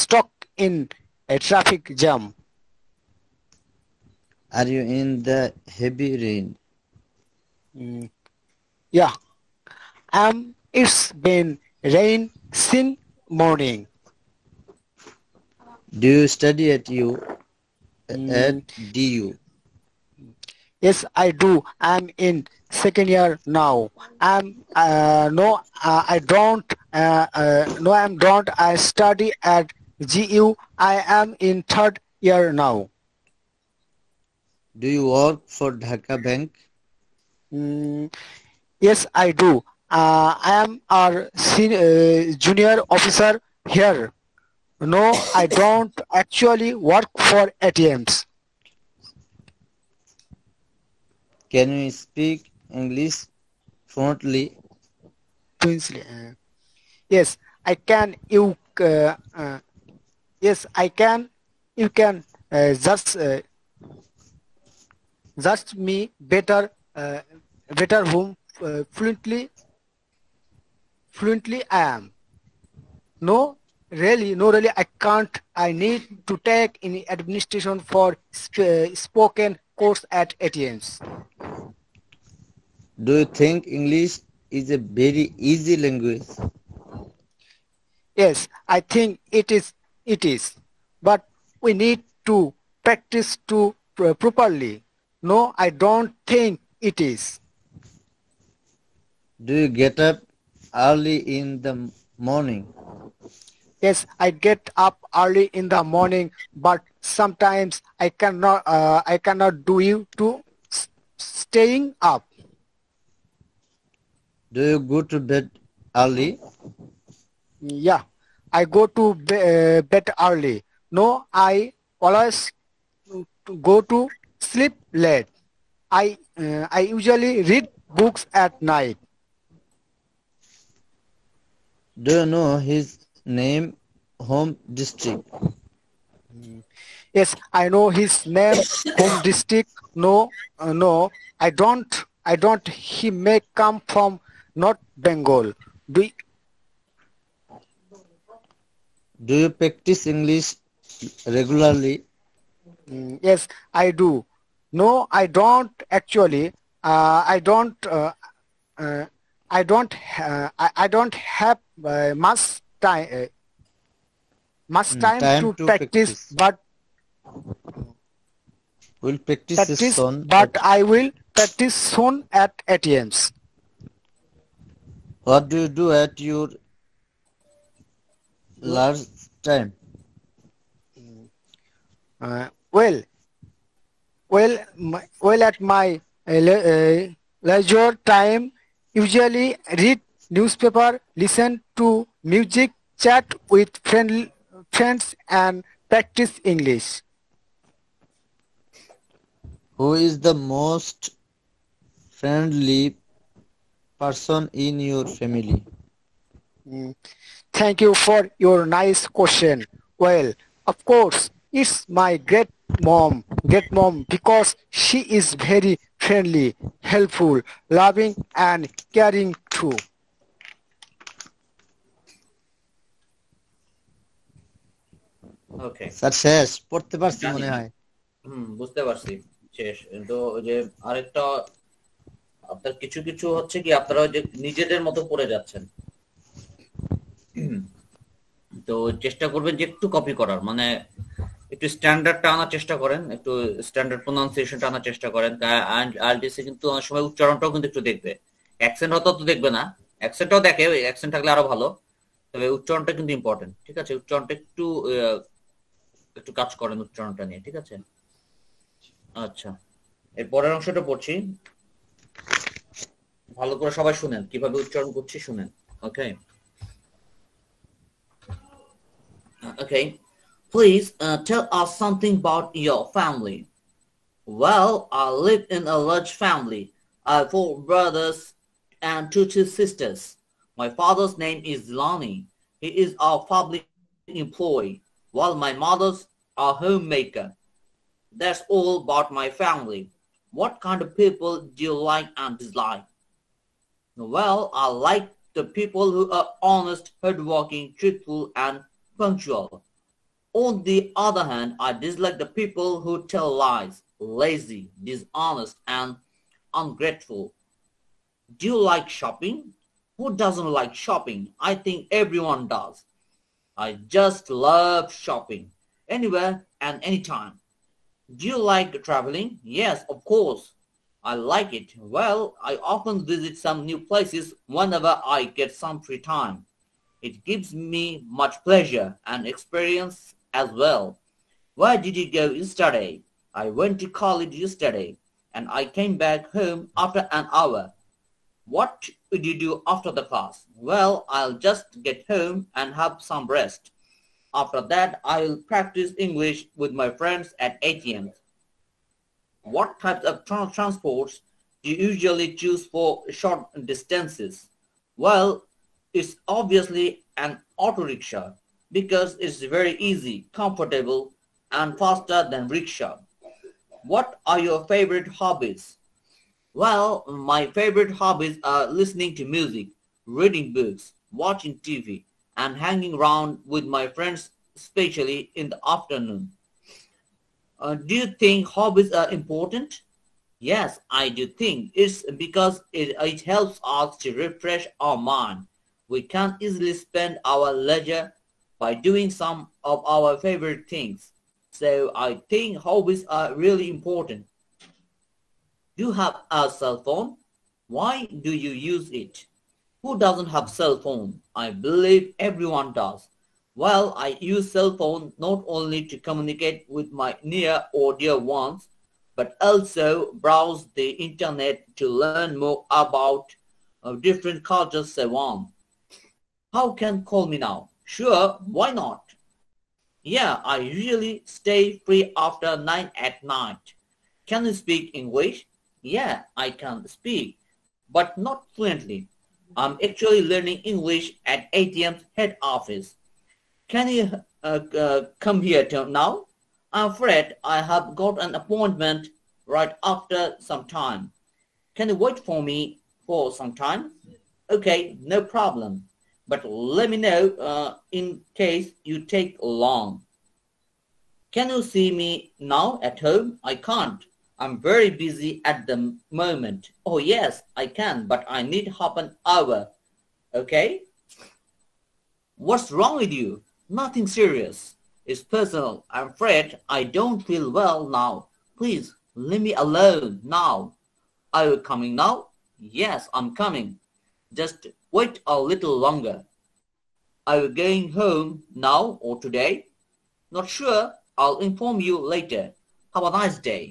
stuck in a traffic jam. Are you in the heavy rain? Yeah, it's been rain since morning. Do you study at DU? Yes, I do. I'm in second year now. I don't. No, I don't. I study at GU. I am in third year now. Do you work for Dhaka Bank? Yes, I do. I am our junior officer here. No, I don't actually work for ATMs. Can you speak English fluently? Yes, I can. Yes, I can. You can just me better whom fluently I am. No, really, I can't. I need to take in administration for spoken course at ATMs. Do you think English is a very easy language? Yes, I think it is. But we need to practice properly. No, I don't think it is. Do you get up early in the morning? Yes, I get up early in the morning, but sometimes I cannot do you to staying up. Do you go to bed early? Yeah, I go to bed early. No, I always go to sleep late. I usually read books at night. Do you know his name, home district? Yes, I know his name, home district. No, I don't. He may come from North Bengal. Do you practice English regularly? Yes, I do. No, I don't actually. I don't have much time to practice, but will practice soon. But I will practice soon at ATMs. What do you do at your last time? At my leisure time, usually read newspaper, listen to music, chat with friends, and practice English. Who is the most friendly person in your family? Thank you for your nice question. Well, of course, it's my great mom. Get mom because she is very friendly, helpful, loving and caring too. Okay sir শেষ পড়তে পারছি জানি। মনে হয়। বুঝতে পারছি শেষ। তো ওই যে আরেকটা আপনার কিছু কিছু হচ্ছে কি আপনারা যে নিজেদের মতো পড়ে যাচ্ছেন, তো চেষ্টা করবেন যে একটু কপি করার, মানে একটু স্ট্যান্ডার্ডটা আনার চেষ্টা করেন, একটু স্ট্যান্ডার্ড প্রোনাউন্সিয়েশনটা আনার চেষ্টা করেন। আইএলটিএস কিন্তু অনেক সময় উচ্চারণটাও কিন্তু একটু দেখবে, অ্যাকসেন্ট হয়তো তো দেখবে না, অ্যাকসেন্টটাও দেখে, অ্যাকসেন্ট থাকলে আরো ভালো, তবে উচ্চারণটা কিন্তু ইম্পর্টেন্ট। ঠিক আছে, উচ্চারণটা একটু একটু কাজ করেন উচ্চারণটা নিয়ে, ঠিক আছে? আচ্ছা, এর পরের অংশটা পড়ছি, ভালো করে সবাই শুনেন কিভাবে উচ্চারণ করছি, শুনেন। ওকে ওকে, please tell us something about your family. Well, I live in a large family. I have 4 brothers and 2 sisters. My father's name is Lani. He is a public employee, while my mother's a homemaker. That's all about my family. What kind of people do you like and dislike? Well, I like the people who are honest, hardworking, truthful, and punctual. On the other hand, I dislike the people who tell lies, lazy, dishonest, and ungrateful. Do you like shopping? Who doesn't like shopping? I think everyone does. I just love shopping, anywhere and anytime. Do you like traveling? Yes, of course. I like it. Well, I often visit some new places whenever I get some free time. It gives me much pleasure and experience as well. Where did you go yesterday? I went to college yesterday and I came back home after an hour. What did you do after the class? Well, I'll just get home and have some rest. After that, I'll practice English with my friends at ATMs. What types of transports do you usually choose for short distances? Well, it's obviously an auto rickshaw because it's very easy, comfortable, and faster than rickshaw. What are your favorite hobbies? Well, my favorite hobbies are listening to music, reading books, watching TV, and hanging around with my friends, especially in the afternoon. Do you think hobbies are important? Yes, I do think it's because it helps us to refresh our mind. We can easily spend our leisure by doing some of our favorite things. So I think hobbies are really important. Do you have a cell phone? Why do you use it? Who doesn't have cell phone? I believe everyone does. Well, I use cell phone not only to communicate with my near or dear ones, but also browse the internet to learn more about different cultures, so on. How can call me now? Sure, why not? Yeah, I usually stay free after 9 at night. Can you speak English? Yeah, I can speak, but not fluently. I'm actually learning English at ATM's head office. Can you come here now? I'm afraid I have got an appointment right after some time. Can you wait for me for some time? Okay, no problem. But let me know in case you take long. Can you see me now at home? I can't. I'm very busy at the moment. Oh yes, I can, but I need half an hour. Okay? What's wrong with you? Nothing serious. It's personal. I'm afraid I don't feel well now. Please, leave me alone now. Are you coming now? Yes, I'm coming. Just wait a little longer. Are you going home now or today? Not sure. I'll inform you later. Have a nice day.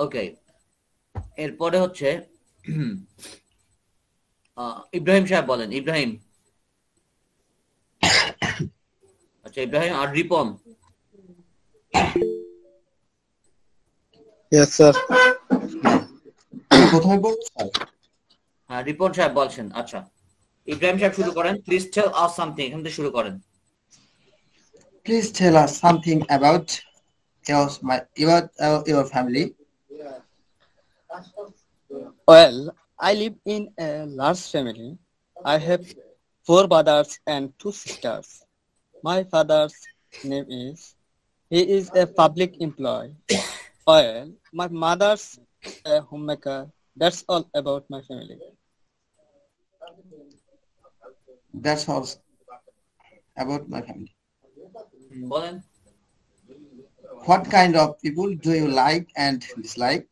ওকে, এরপরে হচ্ছে ইব্রাহিম সাহেব বলেন। ইব্রাহিম, আচ্ছা ইব্রাহিম আর Ripon. Yes sir. প্রথমে বলুন sir. হ্যাঁ রিপন সাহেব বলছেন। আচ্ছা ইব্রাহিম সাহেব শুরু করেন। প্লিজ টেল আস সামথিং, এখান থেকে শুরু করেন। Please tell us something about your family. Well, I live in a large family. I have 4 brothers and 2 sisters. My father's name is, he is a public employee. Well, my mother's a homemaker. That's all about my family. That's all about my family. বলেন। What kind of people do you like and dislike?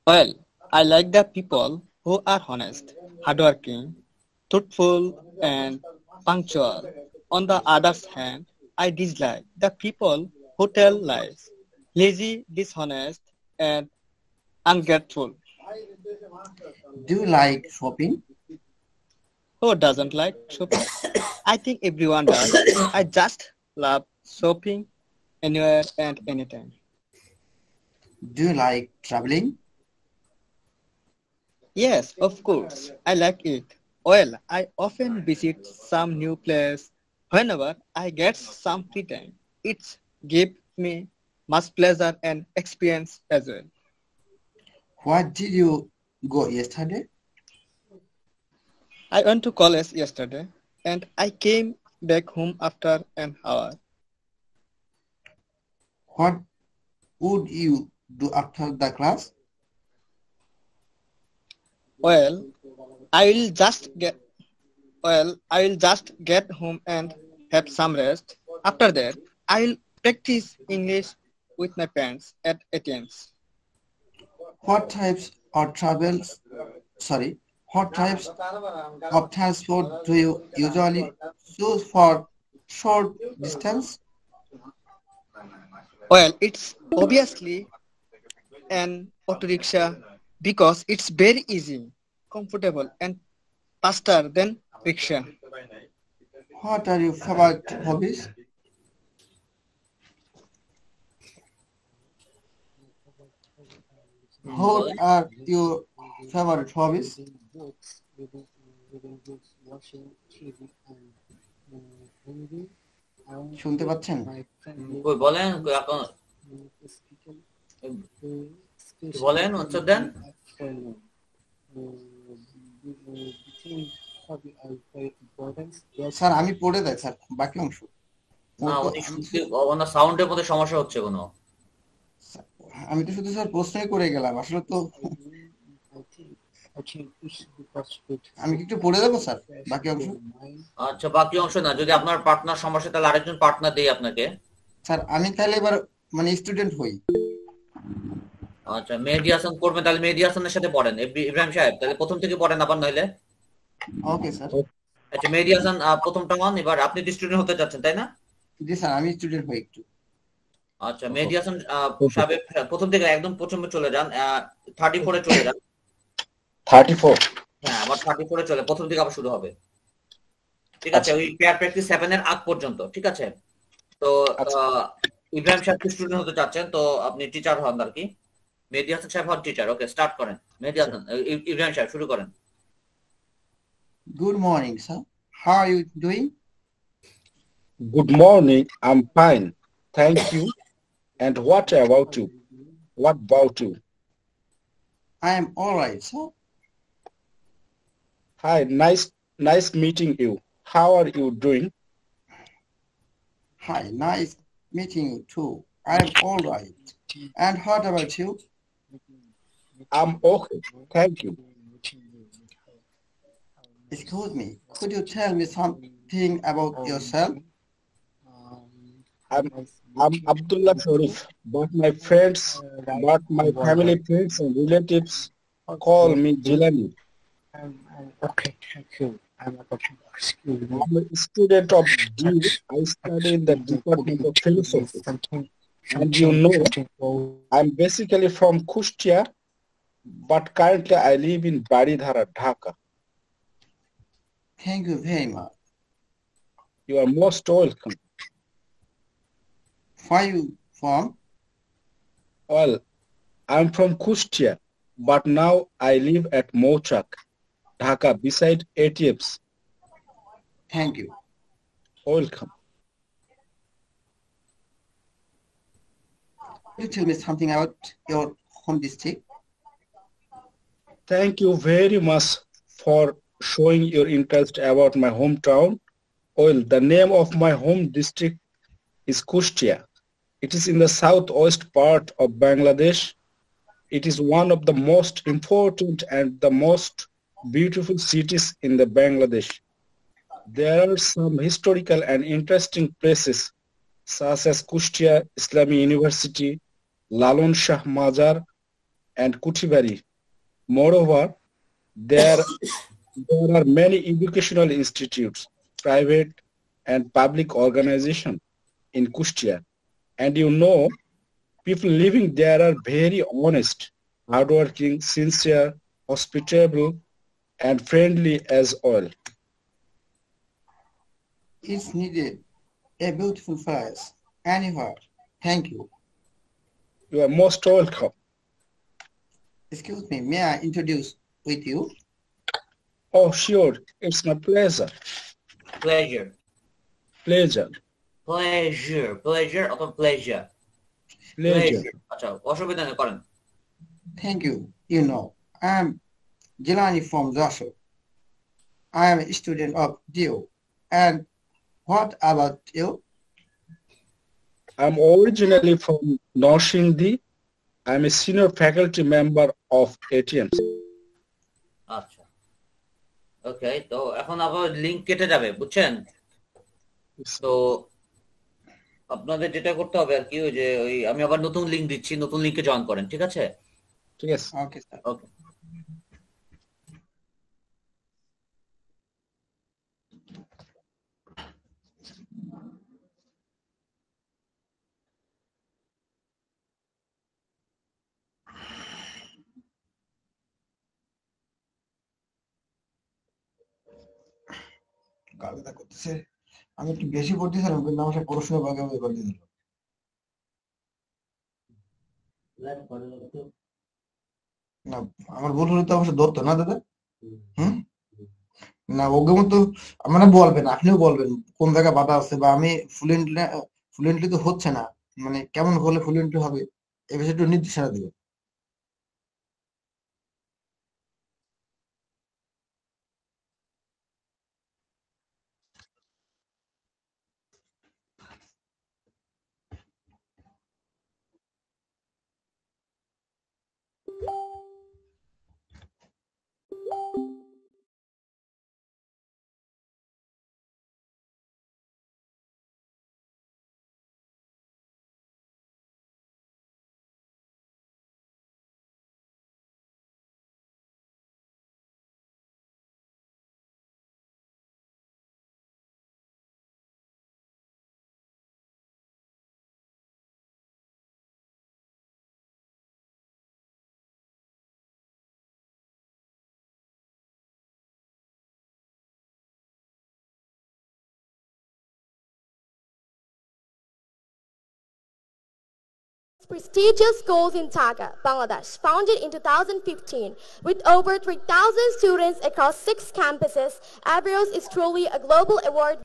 Well, I like the people who are honest, hardworking, truthful, and punctual. On the other hand, I dislike the people who tell lies, lazy, dishonest, and ungrateful. Do you like shopping? Who doesn't like shopping? I think everyone does. I just love shopping anywhere and anytime. Do you like traveling? Yes, of course. I like it. Well, I often visit some new place whenever I get some free time. It gives me much pleasure and experience as well. Where did you go yesterday? I went to college yesterday and I came back home after an hour. What would you do after the class? Well, I will just get home and have some rest. After that, I will practice English with my parents at ATMs. What types of transport do you usually choose for short distance? Well, it's obviously an auto rickshaw because it's very easy, comfortable, and faster than rickshaw. What are your favorite hobbies? What are your favorite hobbies? শুনতে পাচ্ছেন? কই বলেন, কই এখন বলেন, উত্তর দেন। Sir আমি পড়ে দেয় স্যার বাকি অংশ। না ওনার সাউন্ডের মধ্যে সমস্যা হচ্ছে কোনো। আমি তো শুধু স্যার প্রশ্নই করে গেলাম, আসলে তো আমি কি একটু পড়ে দেবো স্যার বাকি অংশ? আচ্ছা বাকি অংশ না, যদি আপনার পার্টনার সমস্যা তাহলে আরেকজন পার্টনার দেই আপনাকে। স্যার আমি তাহলে এবার মানে স্টুডেন্ট হই। আচ্ছা মেহেদী হাসান করবেন, তাহলে মেহেদী হাসানের সাথে পড়েন। ইব্রাহিম সাহেব তাহলে প্রথম থেকে পড়েন আবার নইলে। Okay sir. আচ্ছা মেহেদী হাসান প্রথমটা হন। এবার আপনি তো স্টুডেন্ট হতে যাচ্ছেন তাই না? জি স্যার আমি স্টুডেন্ট হই একটু। আচ্ছা মেহেদী হাসান সাহেব প্রথম থেকে একদম প্রথমে চলে যান, 34 চলে যান। 34? হ্যাঁ আবার 34 চলে, প্রথম থেকে আবার শুরু হবে। ঠিক আছে, ওই পেয়ার প্র্যাকটিস 7 এর আগ পর্যন্ত। ঠিক আছে, তো ইব্রাহিম সাহেব স্টুডেন্ট হতে চাচ্ছেন, তো আপনি টিচার হন আর কি। মেহেদী হাসান সাহেব হন টিচার। ওকে স্টার্ট করেন। মেহেদী হাসান, ইব্রাহিম সাহেব শুরু করেন। Good morning, sir. How are you doing? Good morning. I'm fine. Thank you. And what about you? What about you? I am all right, sir. Hi, nice meeting you. How are you doing? Hi, nice meeting you too. I am all right. And what about you? I'm okay. Thank you. Excuse me, could you tell me something about yourself? I'm Abdullah Sharif, but my family friends and relatives call me Jilani. Okay, thank you. I'm a student of D. I study in the Department of Philosophy. And you know, I'm basically from Kushtia, but currently I live in Baridhara, Dhaka. Thank you very much. You are most welcome. Where are you from? Well, I'm from Kushtia, but now I live at Mouchak, Dhaka, beside ATMs. Thank you. Welcome. Can you tell me something about your home district? Thank you very much for showing your interest about my hometown. Well, the name of my home district is Kushtia. It is in the southwest part of Bangladesh. It is one of the most important and the most beautiful cities in the Bangladesh. There are some historical and interesting places such as Kushtia Islamic University, Lalon Shah Mazar, and Kutibari. Moreover, there are many educational institutes, private and public organizations in Kushtia. And you know, people living there are very honest, hardworking, sincere, hospitable, and friendly as well. It's needed a beautiful place anywhere. Thank you. You are most welcome. Excuse me, may I introduce with you? Oh, sure. It's my pleasure. Pleasure. Pleasure. Pleasure. Pleasure অথবা pleasure. Pleasure. আচ্ছা, অসুবিধা নেই, করেন। Thank you. You know, I am Jilani from Joshua. I am a student of DU. And what about you? I'm originally from Norsindi. I'm a senior faculty member of ATMs. আচ্ছা, ওকে, তো এখন আবার link কেটে যাবে, বুঝছেন? তো আপনাদের যেটা করতে হবে আর কি, ওই যে আমি আবার নতুন লিংক দিচ্ছি, নতুন লিংকে জয়েন করেন, ঠিক আছে? ঠিক আছে। Okay sir. ওকে। গালিটা করতেছে, আমি একটু বেশি পড়তেছিলাম কিন্তু আমার সাথে প্রশ্ন ভাগাভাগি করে দিল। না, আমার ভুল হলে তো অবশ্য ধরতো না দাদা। না, ওকে মতো মানে বলবেন, আপনিও বলবেন কোন জায়গায় বাধা আছে, বা আমি ফ্লুয়েন্টলি তো হচ্ছে না, মানে কেমন হলে ফ্লুয়েন্টলি হবে এই বিষয়ে একটু নির্দেশনা দিবেন। Prestigious schools in Dhaka, Bangladesh, founded in 2015 with over 3,000 students across 6 campuses. Abrios is truly a global award.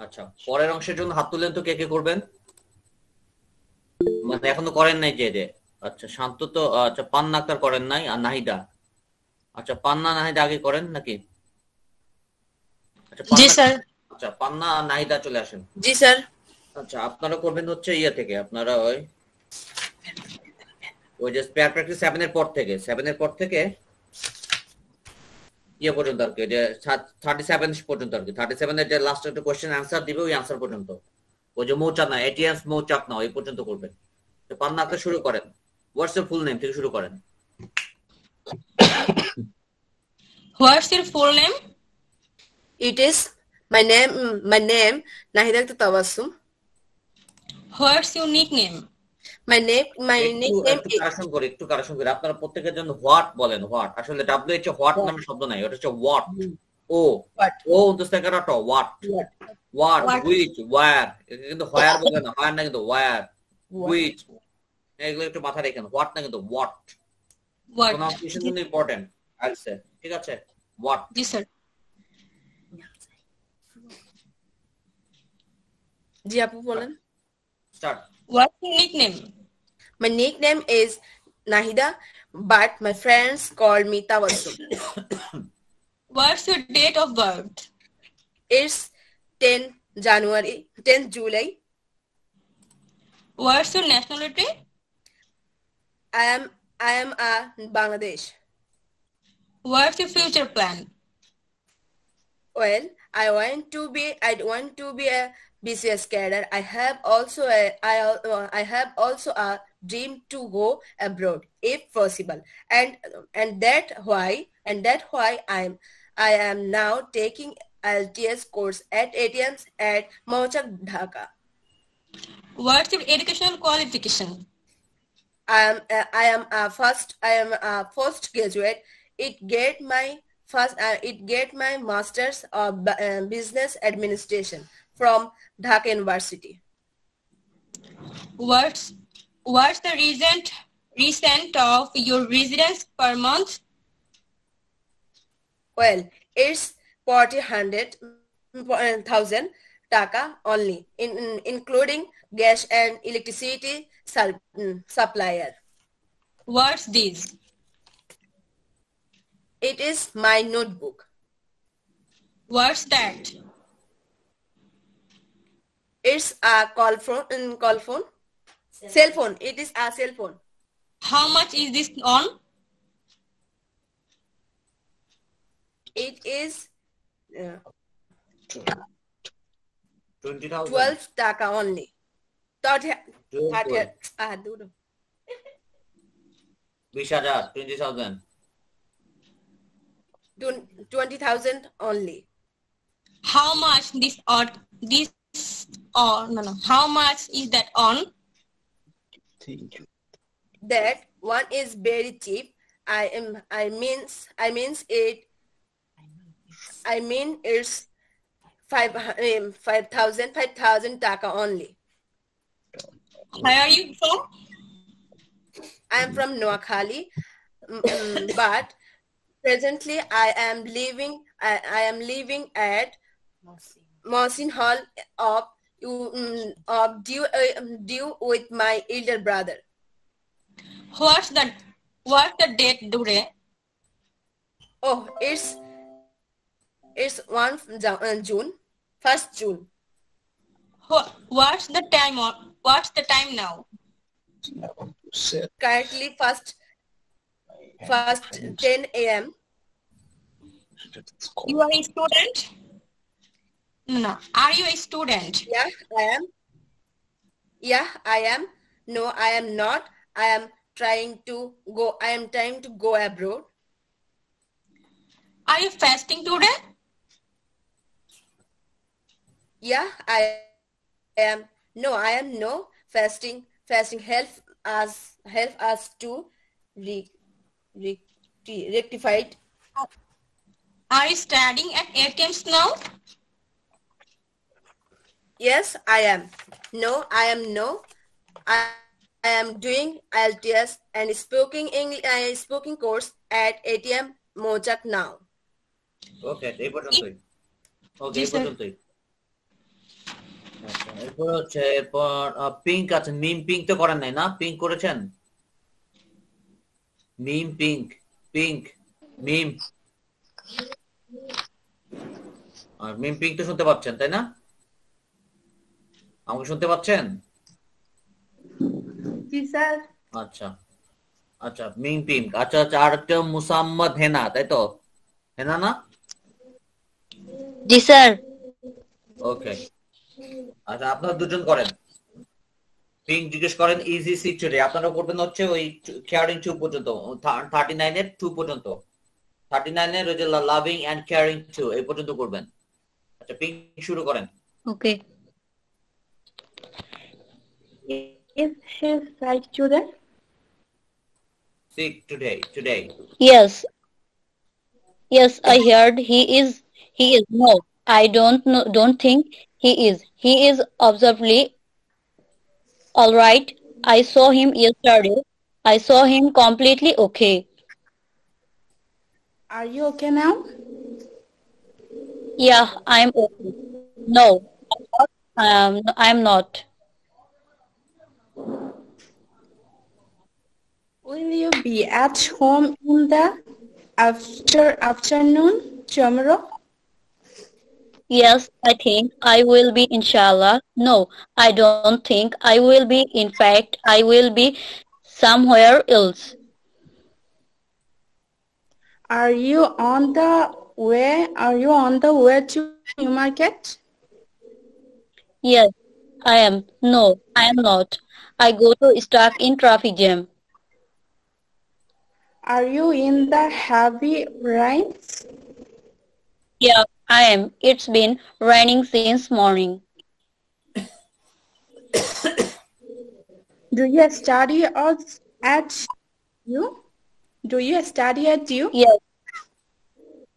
আচ্ছা, পরের অংশের জন্য হাত তুলেন তো, কে কে করবেন? মানে এখনো করেন নাই যে। আচ্ছা, শান্ত তো, আচ্ছা পান্না আক্তার করেন নাই, আর নাহিদা। আচ্ছা, পান্না নাহিদা আগে করেন নাকি? জি স্যার। আচ্ছা, পান্না আর নাহিদা চলে আসেন। জি স্যার। আচ্ছা, আপনারা করবেন হচ্ছে ইয়া থেকে, আপনারা ওই যে স্পেয়ার প্র্যাকটিস 7 এর পর থেকে ইয়ে পর্যন্ত আর কি, যে 37 পর্যন্ত আর কি, 37 এর যে লাস্ট একটা কোশ্চেন অ্যান্সার দিবে, ওই অ্যান্সার পর্যন্ত, ওই যে মৌচাক না, এটিএস মৌচাক না, এই পর্যন্ত করবেন। তো পান্না আক্তার শুরু করেন, হোয়াটস ইউর ফুল নেম থেকে শুরু করেন। What's your full name? It is my name Nahida Tabassum. What's your nickname? My nickname একটু কারেকশন করি, আপনারা প্রত্যেকের জন্য হোয়াট বলেন, হোয়াট। আসলে WH হোয়াট নামে শব্দ নাই, ওটা হচ্ছে হোয়াট। ও ও উনতে কারা তো what which where কিন্তু where বলবে না where না কিন্তু where which এগুলো একটু মাথায় রাখেন what না কিন্তু what pronunciation কিন্তু ইম্পর্টেন্ট আছে ঠিক আছে what জি স্যার জি আপু বলেন start what's your nickname my nickname is Nahida but my friends call me Tawassum what's your date of birth it's 10 July what's your nationality I am a Bangladesh what's your future plan well I want to be a BCS cadre. I have also a dream to go abroad if possible, and that why I am now taking IELTS course at ATMs at Mauchak, Dhaka. What's your educational qualification? I am a first graduate. It get my master's of business administration from Dhaka University. What's the recent of your residence per month? Well, it's 40,000 taka only, including gas and electricity supplier. What's this? It is my notebook. What's that? It's a cell phone. It is a cell phone. How much is this on? It is 20,000 12 taka only. 20,000 20,000 only. How much how much is that on? That one is very cheap. I mean it's 5,000 taka only. Where are you from? I am from Noakhali, but presently I am living at Mohsin Hall of due with my elder brother. What's the date today? Oh, it's 1 June, 1st June. What's the time now? Currently first 10 a.m. You are a student? No. Are you a student? Yeah, I am. Yeah, I am. No, I am not. I am trying to go abroad. Are you fasting today? Yeah, I am. No, I am no fasting. Fasting help us to rectify it. Are you studying at ATMs now? Yes, I am. No, I am no. I am doing IELTS and speaking course at ATM Mojak now. Okay, এই পর্যন্তই। Okay, এই পর্যন্তই। এরপর হচ্ছে pink আছে মিম pink তো করেন নাই না পিঙ্ক করেছেন মিম পিঙ্ক মিম আর মিম পিঙ্ক তো শুনতে পাচ্ছেন তাই না আমাকে শুনতে পাচ্ছেন জি স্যার আচ্ছা মিম পিঙ্ক আচ্ছা আর একটা মুসাম্মদ হেনা তাই তো হেনা না জি স্যার ওকে আচ্ছা আপনারা দুজন করেন পিঙ্ক জিজ্ঞেস করেন ইজি সিচুরে আপনারা করবেন হচ্ছে ওই কেয়ারিং 2 পর্যন্ত 39 এর 2 পর্যন্ত 39 এর ওই যে লাভিং এন্ড কেয়ারিং 2 এই পর্যন্ত করবেন আচ্ছা পিঙ্ক শুরু করেন ওকে Is she sick today? Sick today. Yes, I heard he is He is. No, I don't think he is. He is obviously all right. I saw him yesterday. I saw him completely okay. Are you okay now? Yeah, I'm okay. No, I'm not. Will you be at home in the afternoon tomorrow? Yes, I think I will be, inshallah. No, I don't think I will be. In fact, I will be somewhere else. Are you on the way to Newmarket? Yes, I am. No, I am not. I go to stuck in traffic jam. Are you in the heavy rains? Yeah, I am. It's been raining since morning. Do you study at you? Do you study at you? Yes,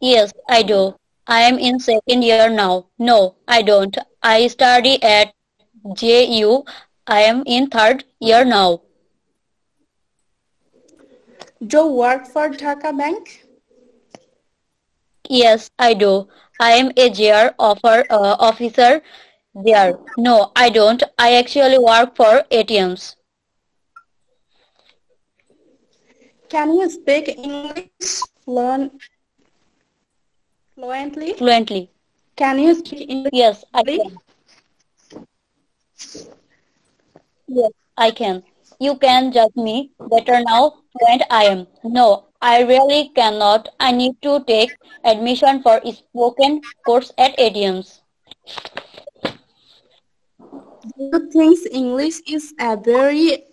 yes, I do. I am in second year now. No, I don't. I study at JU. I am in third year now. Do you work for Dhaka Bank? Yes, I do. I am a JR officer there. No, I don't. I actually work for ATMs. Can you speak English fluently? Fluently. Can you speak English? Yes, I can. Yes, I can. You can judge me better now than I am. No, I really cannot. I need to take admission for spoken course at ATMs. Do you think English is a very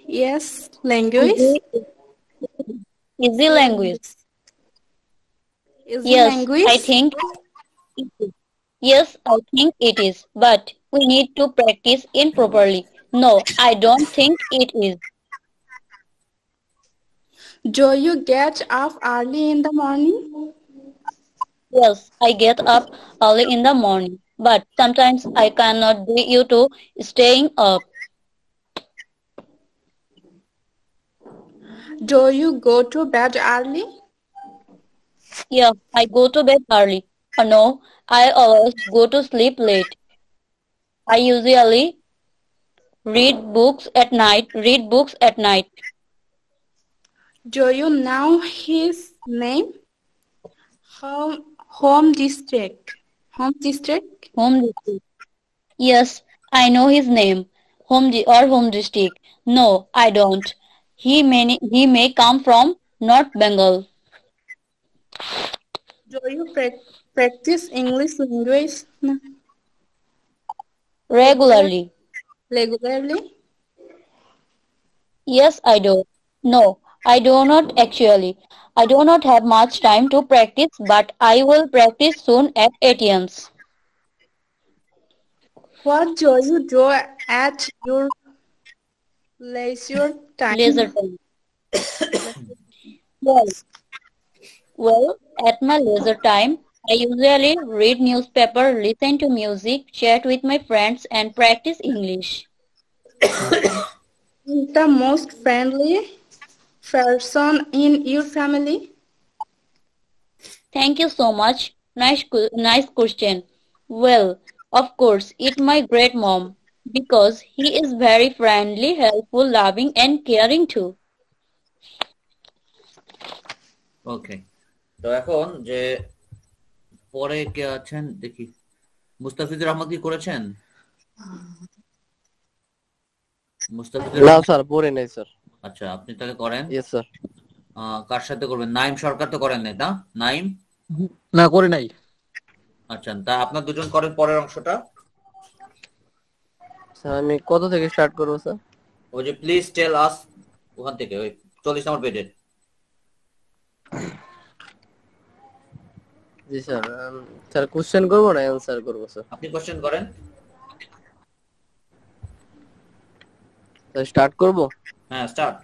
yes language? Easy language. Easy Yes, language? I think it is. Yes, I think it is. But we need to practice it properly. No, I don't think it is. Do you get up early in the morning? Yes, I get up early in the morning, but sometimes I cannot be you to staying up. Do you go to bed early? Yeah, I go to bed early. No, I always go to sleep late. I usually read books at night. Do you know his name? Home district. Home district? Home district. Yes, I know his name. Home district. No, I don't. He may come from North Bengal. Do you practice English language Regularly. regularly? Yes, I do. No, I do not actually. I do not have much time to practice, but I will practice soon at ATMs. What do you do at your leisure time? Leisure time. Well, well, at my leisure time, I usually read newspaper, listen to music, chat with my friends, and practice English. The most friendly person in your family? Thank you so much. Nice question. Well, of course, it's my great mom because he is very friendly, helpful, loving, and caring too. ওকে, তো এখন যে পরে কে আছেন দেখি, মুস্তাফিজুর রহমান কি করেছেন? মুস্তাফিজুর না Rahman? Sir পড়ে নাই স্যার। আচ্ছা, আপনি তাকে করেন। Yes sir. কার সাথে করবেন? নাইম সরকার তো করেন নাই, না? নাইম? না করে নাই। আচ্ছা, তা আপনার দুজন করেন পরের অংশটা। স্যার আমি কত থেকে স্টার্ট করব স্যার? ওই যে প্লিজ টেল আস, ওখান থেকে ওই 40 নম্বর পেজে। জি স্যার। স্যার কোশ্চেন করব না অ্যানসার করব স্যার? আপনি কোশ্চেন করেন। স্যার স্টার্ট করব? হ্যাঁ, start.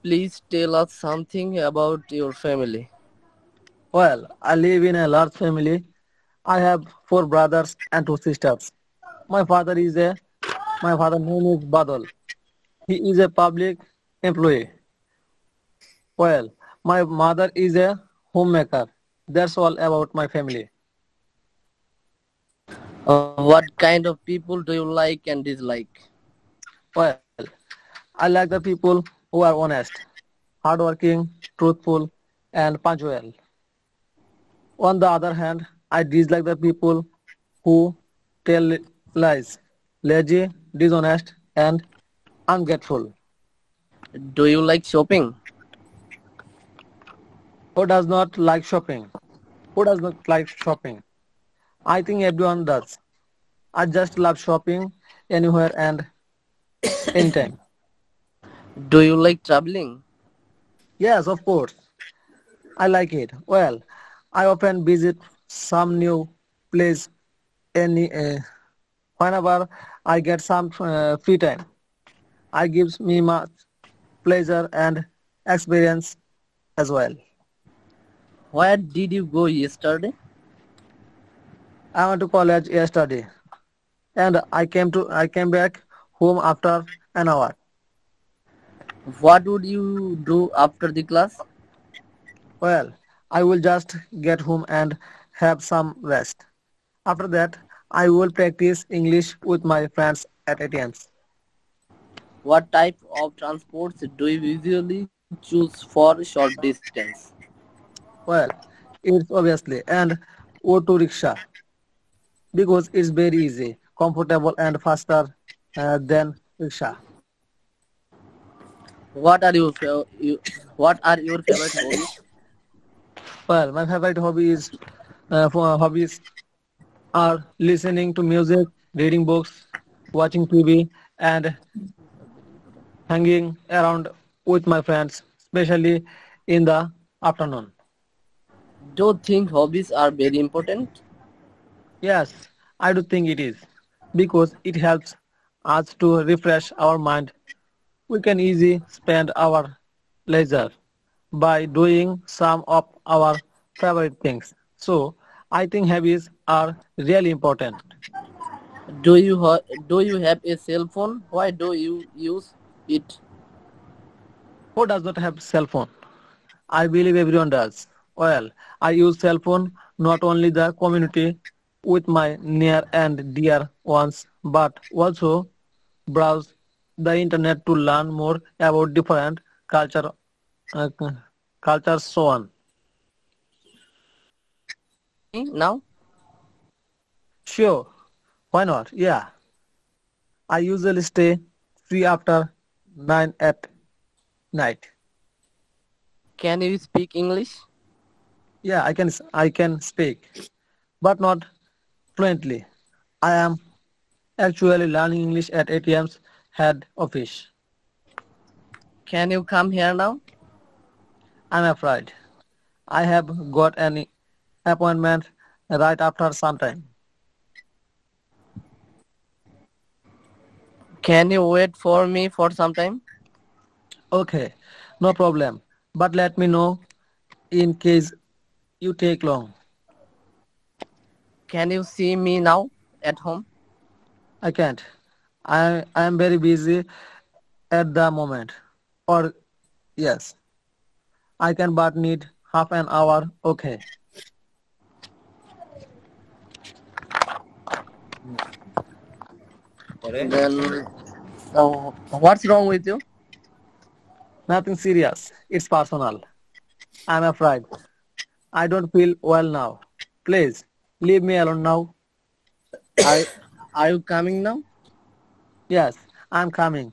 please tell us something about your family? Well, I live in a large family. I have 4 brothers and 2 sisters. My father name is Badal. He is a public employee. Well, my mother is a homemaker. That's all about my family. What kind of people do you like and dislike? Well, I like the people who are honest, hardworking, truthful, and punctual. On the other hand, I dislike the people who tell lies, lazy, dishonest, and ungrateful. Do you like shopping? Who does not like shopping? Who does not like shopping? I think everyone does. I just love shopping anywhere and anytime. Do you like traveling? Yes, of course. I like it. Well, I often visit some new place whenever I get some free time. It gives me much pleasure and experience as well. Where did you go yesterday? I went to college yesterday, and I came back home after an hour. What would you do after the class? Well, I will just get home and have some rest. After that, I will practice English with my friends at ATMs. What type of transports do you usually choose for short distance? Well, it's obviously and auto rickshaw because it's very easy, comfortable, and faster than rickshaw. What are your favorite hobbies? Well, my favorite hobbies are listening to music, reading books, watching TV, and hanging around with my friends, especially in the afternoon. Do you think hobbies are very important? Yes, I do think it is because it helps us to refresh our mind. We can easily spend our leisure by doing some of our favorite things. So I think hobbies are really important. Do you have a cell phone? Why do you use it? Who does not have cell phone? I believe everyone does. Well, I use cell phone not only the community with my near and dear ones, but also browse the internet to learn more about different cultures, so on. Now? Sure. Why not? Yeah. I usually stay free after 9 at night. Can you speak English? Yeah, I can speak, but not fluently. I am actually learning English at ATM's head office. Can you come here now? I'm afraid. I have got an appointment right after some time. Can you wait for me for some time? Okay, no problem. But let me know in case you take long. Can you see me now at home? I can't. I am very busy at the moment. Or yes, I can but need half an hour. Okay. Then what's wrong with you? Nothing serious. It's personal. I'm afraid. I don't feel well now. Please, leave me alone now. Are you coming now? Yes, I'm coming.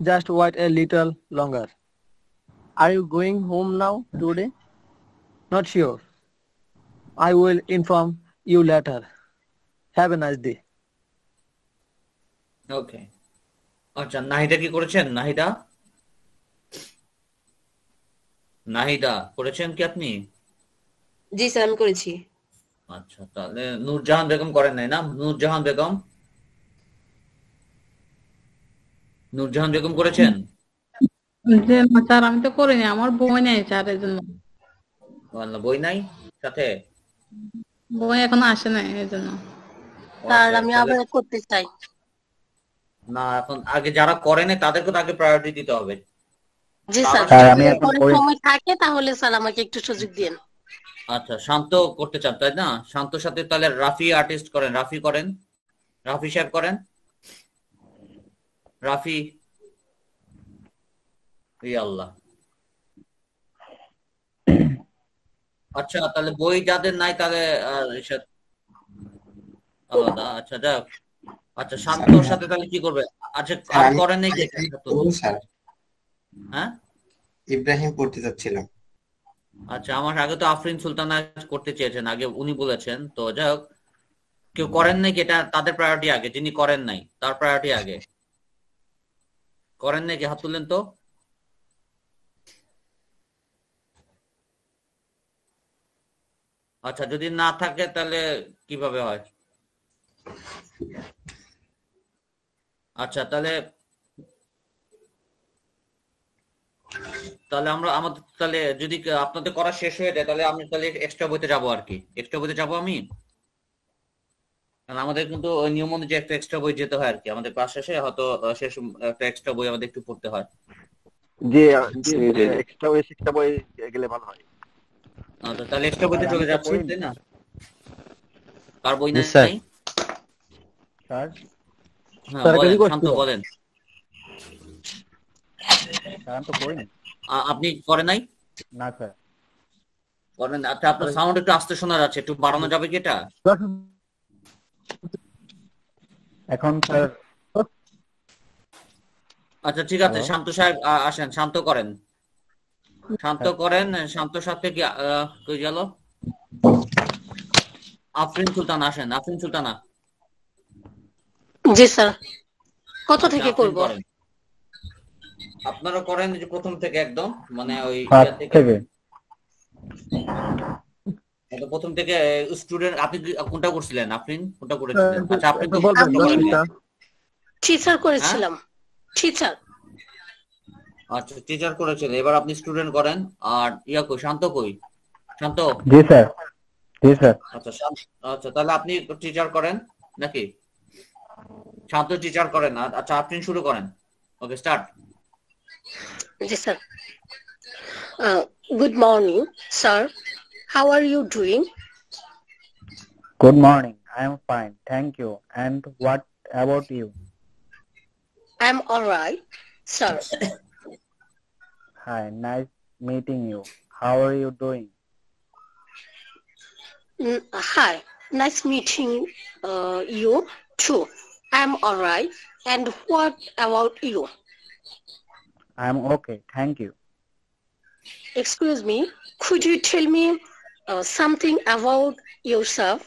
Just wait a little longer. Are you going home now today? Not sure. I will inform you later. Have a nice day. ওকে আচ্ছা, নাহিদা কি করেছেন? নাহিদা করেছেন কি আপনি? জি sir, আমি করেছি। আচ্ছা, তাহলে নূরজাহান বেগম করেন নাই না? নূরজাহান বেগম করেছেন? যে না স্যার আমি তো করিনি, আমার বই নেই স্যার, এই জন্য বললাম, বই নাই সাথে? বই এখনো আসে নাই এই জন্য। স্যার আচ্ছা, আমি তাহলে আবার করতে চাই। না, এখন আগে যারা করেনি তাদেরকে তো আগে প্রায়োরিটি দিতে হবে। জি তারা স্যার, শিখে যদি গেলে পরে সময় থাকে তাহলে স্যার আমাকে একটু সুযোগ দিন। আচ্ছা, শান্ত করতে চান তাই না? শান্তর সাথে তাহলে রাফি আর্টিস্ট করেন, রাফি করেন, রাফি সাহেব করেন, রাফি। আল্লাহ। আচ্ছা, তাহলে বই যাদের নাই তাহলে আলাদা। আচ্ছা যাক। আচ্ছা, শান্তর সাথে তাহলে কি করবে? আচ্ছা, আর করেন নাই কে? স্যার হ্যাঁ, ইব্রাহিম পড়তে যাচ্ছিলাম। আচ্ছা, আমার আগে তো আফরিন সুলতানা করতে চেয়েছেন, আগে উনি বলেছেন। তো যাই হোক, কেউ করেন নাই, এটা তাদের প্রায়োরিটি আগে। যিনি করেন নাই তার প্রায়োরিটি আগে। করেন নাই কি? হাত তুললেন তো। আচ্ছা, যদি না থাকে তাহলে কিভাবে হয়? আচ্ছা, তাহলে আমরা আমাদের তাহলে যদি আপনাদের করা শেষ হয়ে যায় তাহলে আমি তাহলে এক্সট্রা বইতে যাবো আর কি। এক্সট্রা বইতে যাবো আমি, কারণ আমাদের কিন্তু নিয়ম অনুযায়ী একটা এক্সট্রা বই যেতে হয় আর কি। আমাদের ক্লাস শেষে হয়তো শেষ একটা এক্সট্রা বই আমাদের একটু পড়তে হয়। জি এক্সট্রা বই গেলে ভালো হয়। আচ্ছা, তাহলে এক্সট্রা বইতে চলে যাচ্ছি, তাই না? কার বই জি নাই? স্যার। হ্যাঁ, স্যার বলেন, কি শান্ত করছো? বলেন। স্যার আমি তো করিনি। আপনি করেন নাই? না স্যার। করেন। আচ্ছা, আপনার সাউন্ড একটু আস্তে শোনা যাচ্ছে, একটু বাড়ানো যাবে কি এটা? এখন স্যার আচ্ছা, ঠিক আছে, শান্ত সাহেব আসেন, শান্ত করেন, শান্ত করেন। শান্তর সাথে কি কই গেল? আফরিন সুলতান আসেন, আফরিন সুলতানা। জি স্যার, কত আচ্ছা, থেকে আফরিন করব? করেন। আপনারা করেন যে প্রথম থেকে একদম, মানে ওই থেকে প্রথম থেকে স্টুডেন্ট। আপনি কোনটা করছিলেন? আফরিন কোনটা করেছিলেন? আচ্ছা, আপনি তো টিচার করেছিলাম, টিচার। আচ্ছা, টিচার করেছেন, এবার আপনি স্টুডেন্ট করেন। আর কই, শান্ত কই? শান্ত। জি স্যার। জি স্যার। আচ্ছা, আচ্ছা, তাহলে আপনি টিচার করেন নাকি? শান্ত টিচার করেন। আচ্ছা, আপনি শুরু করেন। ওকে, start. Yes, sir. Good morning, sir. How are you doing? Good morning. I am fine, thank you. And what about you? I'm all right, sir. Hi, nice meeting you. How are you doing? Hi, nice meeting you too. I'm all right. And what about you? I'm okay, thank you. Excuse me, could you tell me something about yourself?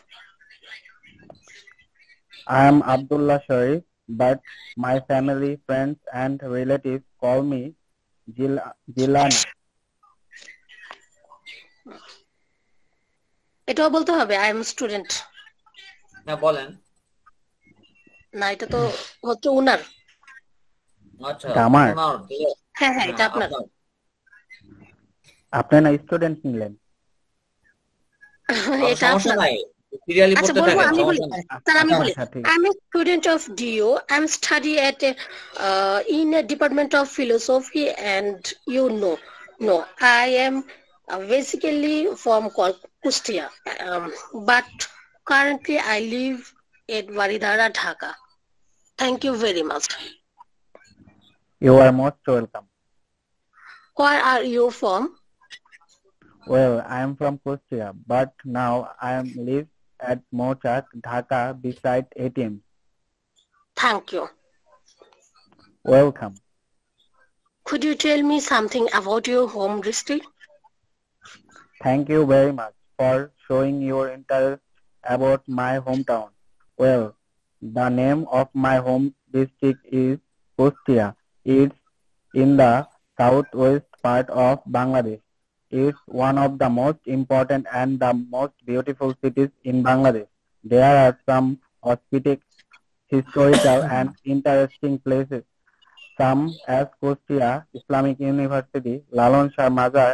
I am Abdullah Sharif, but my family, friends, and relatives call me Jilana. এটাও বলতে হবে I am student? না, বলেন না, এটা তো হচ্ছে উনার। আচ্ছা, আমার? হ্যাঁ হ্যাঁ, এটা আপনার। আপনি না স্টুডেন্ট নিলেন? এটা সমস্যা আপনার। নাই, সিরিয়ালি আচ্ছা, পড়তে বলবো, থাকেন, আমি বলি। সমস্যা নাই। স্যার আমি বলি, আচ্ছা, ঠিক I'm a student of DO. I'm study at in a department of philosophy, and no, I am basically from Kustia, but currently I live at Varidhara, Dhaka. Thank you very much. You are most welcome. Where are you from? Well, I am from Kustia, but now I am live at Mochak, Dhaka, beside ATM. Thank you. Welcome. Could you tell me something about your home district? Thank you very much for showing your interest about my hometown. Well, the name of my home district is Kustia. It's in the southwest part of Bangladesh. It's one of the most important and the most beautiful cities in Bangladesh. There are some historical and interesting places some as Kustia Islamic University, Lalon Shah Mazar,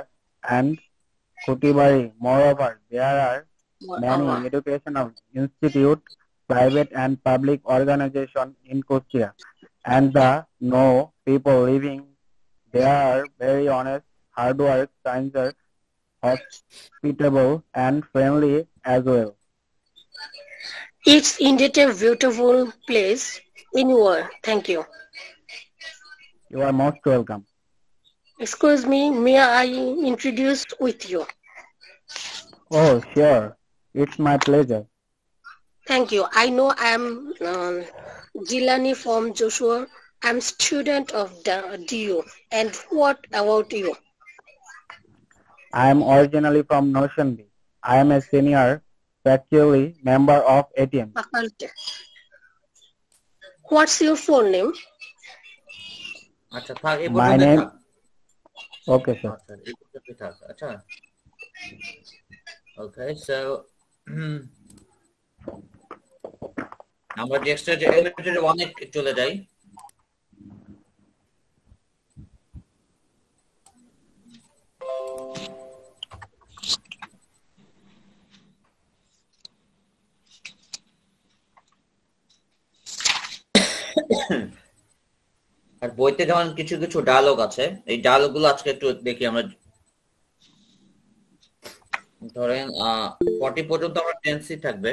and Kutibari. Moreover, there are many educational institutes, private and public organizations in Kustia, and the people living there are very honest, hardworking, sincere, hospitable, and friendly as well. It's indeed a beautiful place in world. Thank you. You are most welcome. Excuse me, may I introduce with you? Oh, sure. It's my pleasure. Thank you. I know I'm Jilani from Joshua. I'm student of DU. And what about you? I am originally from Noshanbi. I am a senior faculty member of ATM. What's your full name? আচ্ছা থাক এই My পর্যন্ত name. থাক Okay, sir. আচ্ছা এই পর্যন্ত থাক আচ্ছা ওকে সো আমরা নেক্সট যে এলিমেন্টারি 1 এ চলে যাই আর বইতে যেমন কিছু কিছু ডায়লগ আছে এই ডায়লগ গুলো আজকে একটু দেখি আমরা ধরেন 40 পর্যন্ত আমরা টেন্সি থাকবে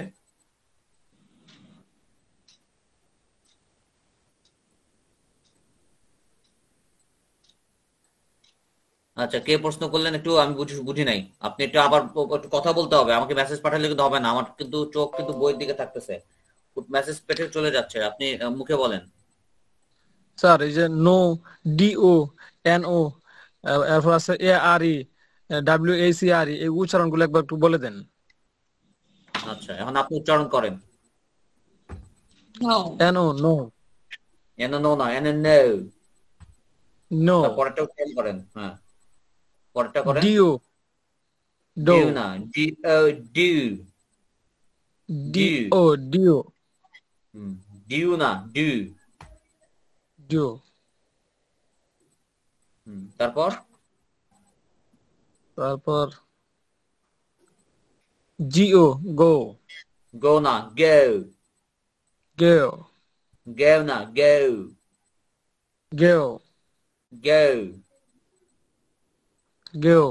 আচ্ছা কে প্রশ্ন করলেন একটু আমি বুঝি নাই আপনি একটু আবার একটু কথা বলতে হবে আমাকে মেসেজ পাঠালে কিন্তু হবে না আমার কিন্তু চোখ কিন্তু বইয়ের দিকে থাকতেছে মেসেজ পেটে চলে যাচ্ছে আপনি মুখে বলেন স্যার এই যে নো ডিও এনও এরপর আছে এআরই ডব্লিউএসিআরই এই উচ্চারণগুলো একবার একটু বলে দেন আচ্ছা এখন আপনি উচ্চারণ করেন এনও নো এনও নো না এনও নো নো পরেরটা উচ্চারণ করেন হ্যাঁ পরেরটা করেন ডিও ডিও না ডি ও ডিউ ডিও ডিও ডিউ না ডিউ ডিও তারপর জিও গো গো না গো গো গো না গো গো go go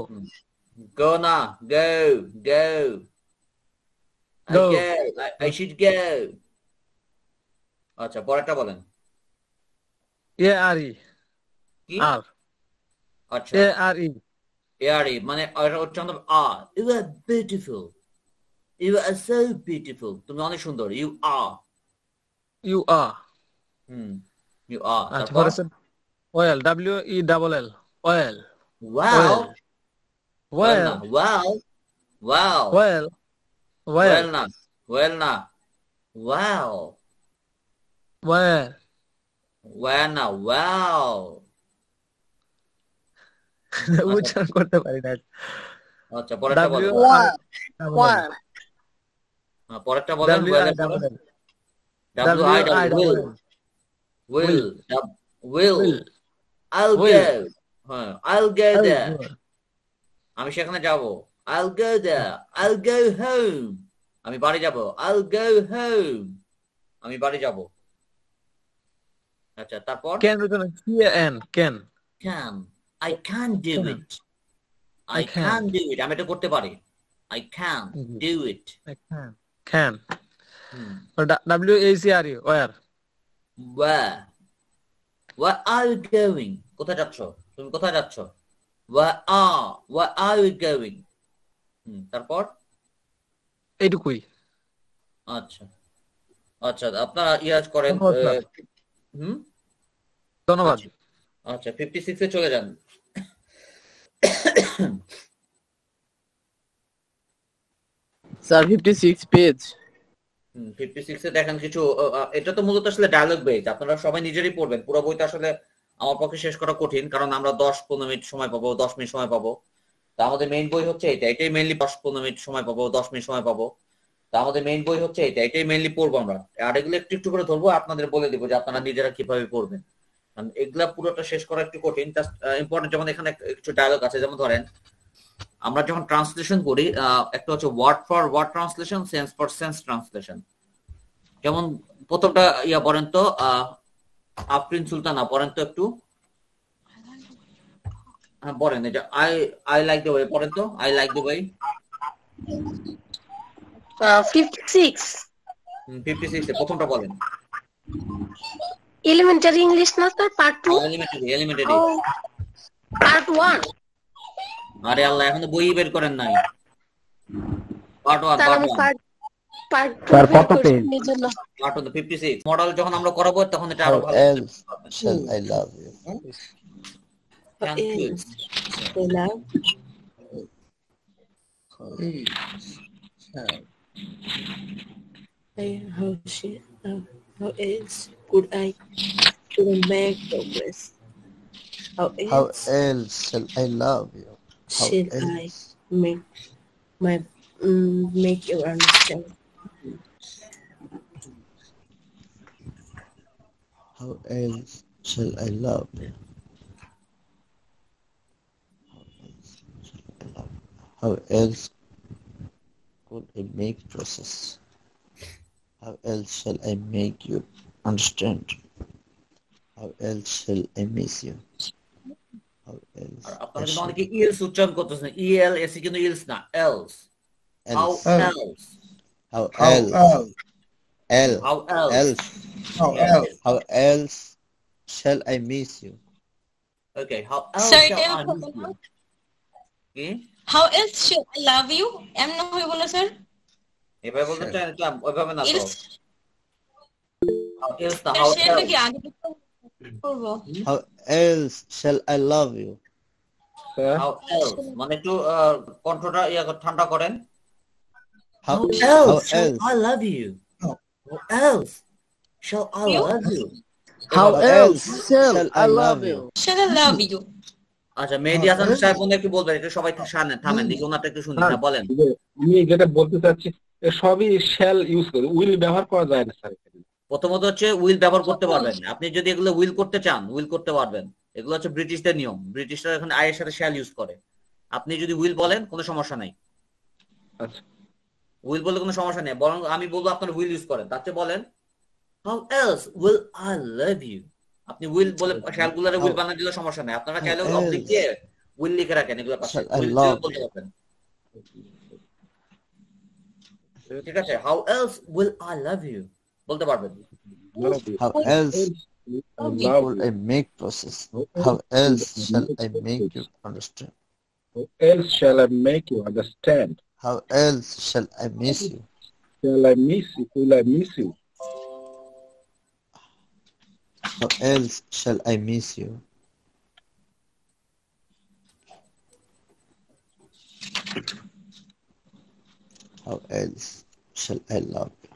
go na go go go I should go আচ্ছা পরেরটা বলেন এআরই আর আচ্ছা এআরই এআরই মানে উচ্চারণ আর you are beautiful you are so beautiful তুমি অনেক সুন্দর you are you are আচ্ছা পরে oil WELL oil wow well wow wow well well na wow well na wow উচ্চারণ করতে পারি না আচ্ছা পরেরটা বলেন পরেরটা বলেন will I'll go I'll go there আমি সেখানে যাব I'll go there I'll go home আমি বাড়ি যাব I'll go home আমি বাড়ি যাব আচ্ছা তারপর can can I can do it I can do it আমি এটা করতে পারি I can do it I can WACRE where are you going কোথায় যাচ্ছ তুমি কোথায় যাচ্ছ where are you going তারপর এইটুকুই আচ্ছা আচ্ছা আপনারা ইয়াজ করেন ধন্যবাদ আচ্ছা 56 এ চলে যান স্যার 56 পেজ 56 এ দেখেন কিছু এটা তো মূলত আসলে ডায়লগ বেজ আপনারা সবাই নিজেরই পড়বেন পুরো বইটা আসলে আমার পক্ষে শেষ করা কঠিন কারণ আমরা 10-15 মিনিট সময় পাবো 10 মিনিট সময় পাবো তা আমাদের মেইন বই হচ্ছে এটাই মেইনলি 10-15 মিনিট সময় পাবো 10 মিনিট সময় পাবো তা আমাদের মেইন বই হচ্ছে এটাই মেইনলি পড়বো আমরা আর এগুলো একটু একটু করে ধরবো আপনাদের বলে দিব যে আপনারা নিজেরা কিভাবে পড়বেন কারণ এগুলা পুরোটা শেষ করা একটু কঠিন। জাস্ট ইম্পর্টেন্ট, যেমন এখানে কিছু ডায়লগ আছে, যেমন ধরেন আমরা যখন ট্রান্সলেশন করি একটা হচ্ছে word for word translation, sense for sense translation. যেমন প্রথমটা পড়েন তো, আফরিন সুলতানা পড়েন তো একটু, পড়েন এই যে আই লাইক দ্য ওয়ে, পড়েন তো আই লাইক দ্য ওয়ে। 56 56 প্রথমটা বলেন। এলিমেন্টারি ইংলিশ না স্যার? পার্ট 2? Elementary part 1। আরে আল্লাহ, এখন তো বই বের করেন নাই। পার্ট 1 পার্ট স্যার কত পেজ? পার্ট 1 56 মডেল যখন আমরা করাবো তখন এটা আরো ভালো How else shall I love you? Thank you. How else could I make progress? How How else else shall I love you? How shall I else? make you understand? How else shall I love you? How else could I make process? How else shall I make you understand? How else shall I miss you? How else? আপনারা কিন্তু অনেকে else উচ্চারণ করতেছেন, El S কিন্তু else না, else. How else? How else? L. How else? How else shall I miss you? Okay, how else Sir, shall এটা I বলবো miss না? you? Okay? How else should I love you? এমন হইব না sir? এভাবে বলতে চাই না, ওইভাবে না তো। Else How else না, how সেটা কি else? আগে করব? How else shall I love you? How else মানে একটু কণ্ঠটা ঠান্ডা করেন। How else shall else? I love you? How else shall I love you? How else shall I love you? Shall I love you? আচ্ছা, মেহেদী হাসান সাহেব মনে একটু বলবেন, একটু সবাই থামেন দেখি, ওনারটা একটু শুনি না, বলেন। আমি যেটা বলতে চাচ্ছি সবই শ্যাল ইউজ করে, উইল ব্যবহার করা যায় না স্যার। প্রথমত হচ্ছে উইল ব্যবহার করতে পারবেন না। আপনি যদি এগুলো উইল করতে চান উইল করতে পারবেন। এগুলো হচ্ছে ব্রিটিশদের নিয়ম, ব্রিটিশরা এখন আয়ের সাথে শ্যাল ইউজ করে। আপনি যদি উইল বলেন কোনো সমস্যা নাই, আচ্ছা উইল বললে কোনো সমস্যা নেই, বরং আমি বলবো আপনারা উইল ইউজ করেন। তাতে বলেন how else will I love you. আপনি উইল বলে শ্যালগুলোরে উইল বানিয়ে দিলে সমস্যা নাই। আপনারা চাইলে অবলিক দিয়ে উইল লিখে রাখেন এগুলোর পাশে, উইল দিয়ে বলতে পারবেন। ঠিক আছে, how else will I love you বলতে পারবেন। How else will I make process? How else shall I make you understand? How else shall I make you understand? How else shall I miss you? Shall I miss you? Will I miss you? How else shall I miss you? How else shall I love you?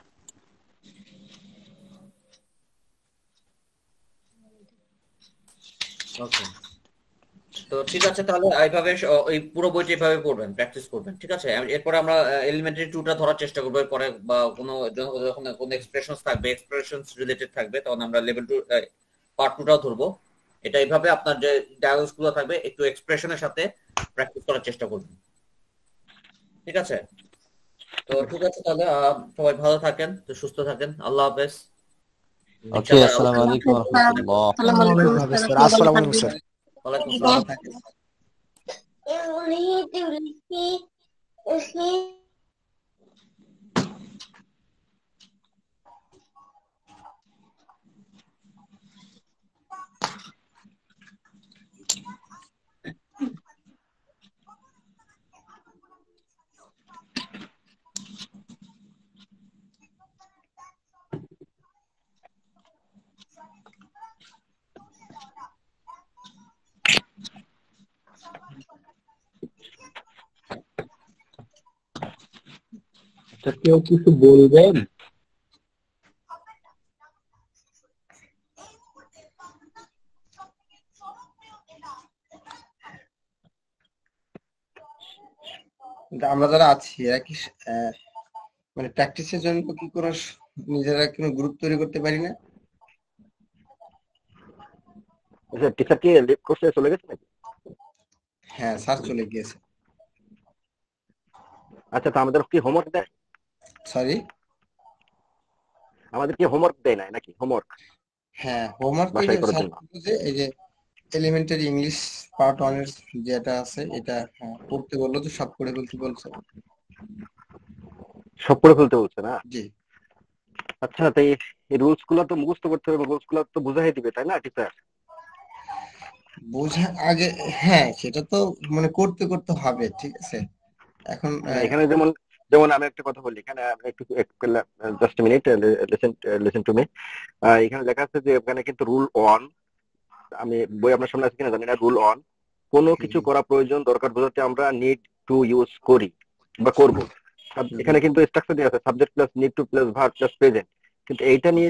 ওকে, তো ঠিক আছে, তাহলে এইভাবে এই পুরো বইটা এইভাবে পড়বেন, প্র্যাকটিস করবেন। ঠিক আছে, এরপরে আমরা এলিমেন্টারি 2টা ধরার চেষ্টা করবো। এরপরে বা কোনো এক্সপ্রেশনস থাকবে, এক্সপ্রেশনস রিলেটেড থাকবে, তখন আমরা লেভেল 2 পার্ট 2টাও ধরবো। এটা এইভাবে আপনার যে ডায়ালগস গুলো থাকবে একটু এক্সপ্রেশনের সাথে প্র্যাকটিস করার চেষ্টা করবেন। ঠিক আছে, তো ঠিক আছে, তাহলে সবাই ভালো থাকেন, তো সুস্থ থাকেন, আল্লাহ হাফেজ। Okay, assalamu alaikum wa rahmatullah. Assalamu alaikum sir. ওয়ালাইকুম আসসালাম। কেউ কিছু বলবেন? আমরা যারা আছি এরা কি মানে প্র্যাকটিসের জন্য কি কোনো নিজেরা কোনো গ্রুপ তৈরি করতে পারি না? টিচার কি লিভ করছে, চলে গেছে নাকি? হ্যাঁ স্যার চলে গিয়েছে। আচ্ছা, তো আমাদের কি হোমওয়ার্ক দেয়? সরি, আমাদের কি হোমওয়ার্ক দেয় না নাকি? হোমওয়ার্ক হ্যাঁ হোমওয়ার্ক বাসায় করার জন্য এই যে এলিমেন্টারি ইংলিশ পার্ট 1 এর যেটা আছে এটা পড়তে বললো, তো সব করে ফেলতে বলছে। সব করে ফেলতে বলছে না? জি। আচ্ছা, তো এই রুলস গুলো তো মুখস্থ করতে হবে, রুলস গুলো তো বুঝাই দিবে তাই না টিচার? বোঝা আগে, হ্যাঁ সেটা তো মানে করতে করতে হবে, ঠিক আছে। এখন এখানে যেমন যেমন আমি একটা কথা বলি, এখানে একটু just minute, listen to me. এখানে লেখা আছে যে এখানে কিন্তু রুল 1, আমি বই আপনার সামনে আছে কিনা জানি না, রুল 1 কোনো কিছু করা প্রয়োজন দরকার বোঝাতে আমরা নিড টু ইউজ করি বা করব। এখানে কিন্তু স্ট্রাকচার দেওয়া আছে subject plus need to plus verb plus present, কিন্তু এইটা নিয়ে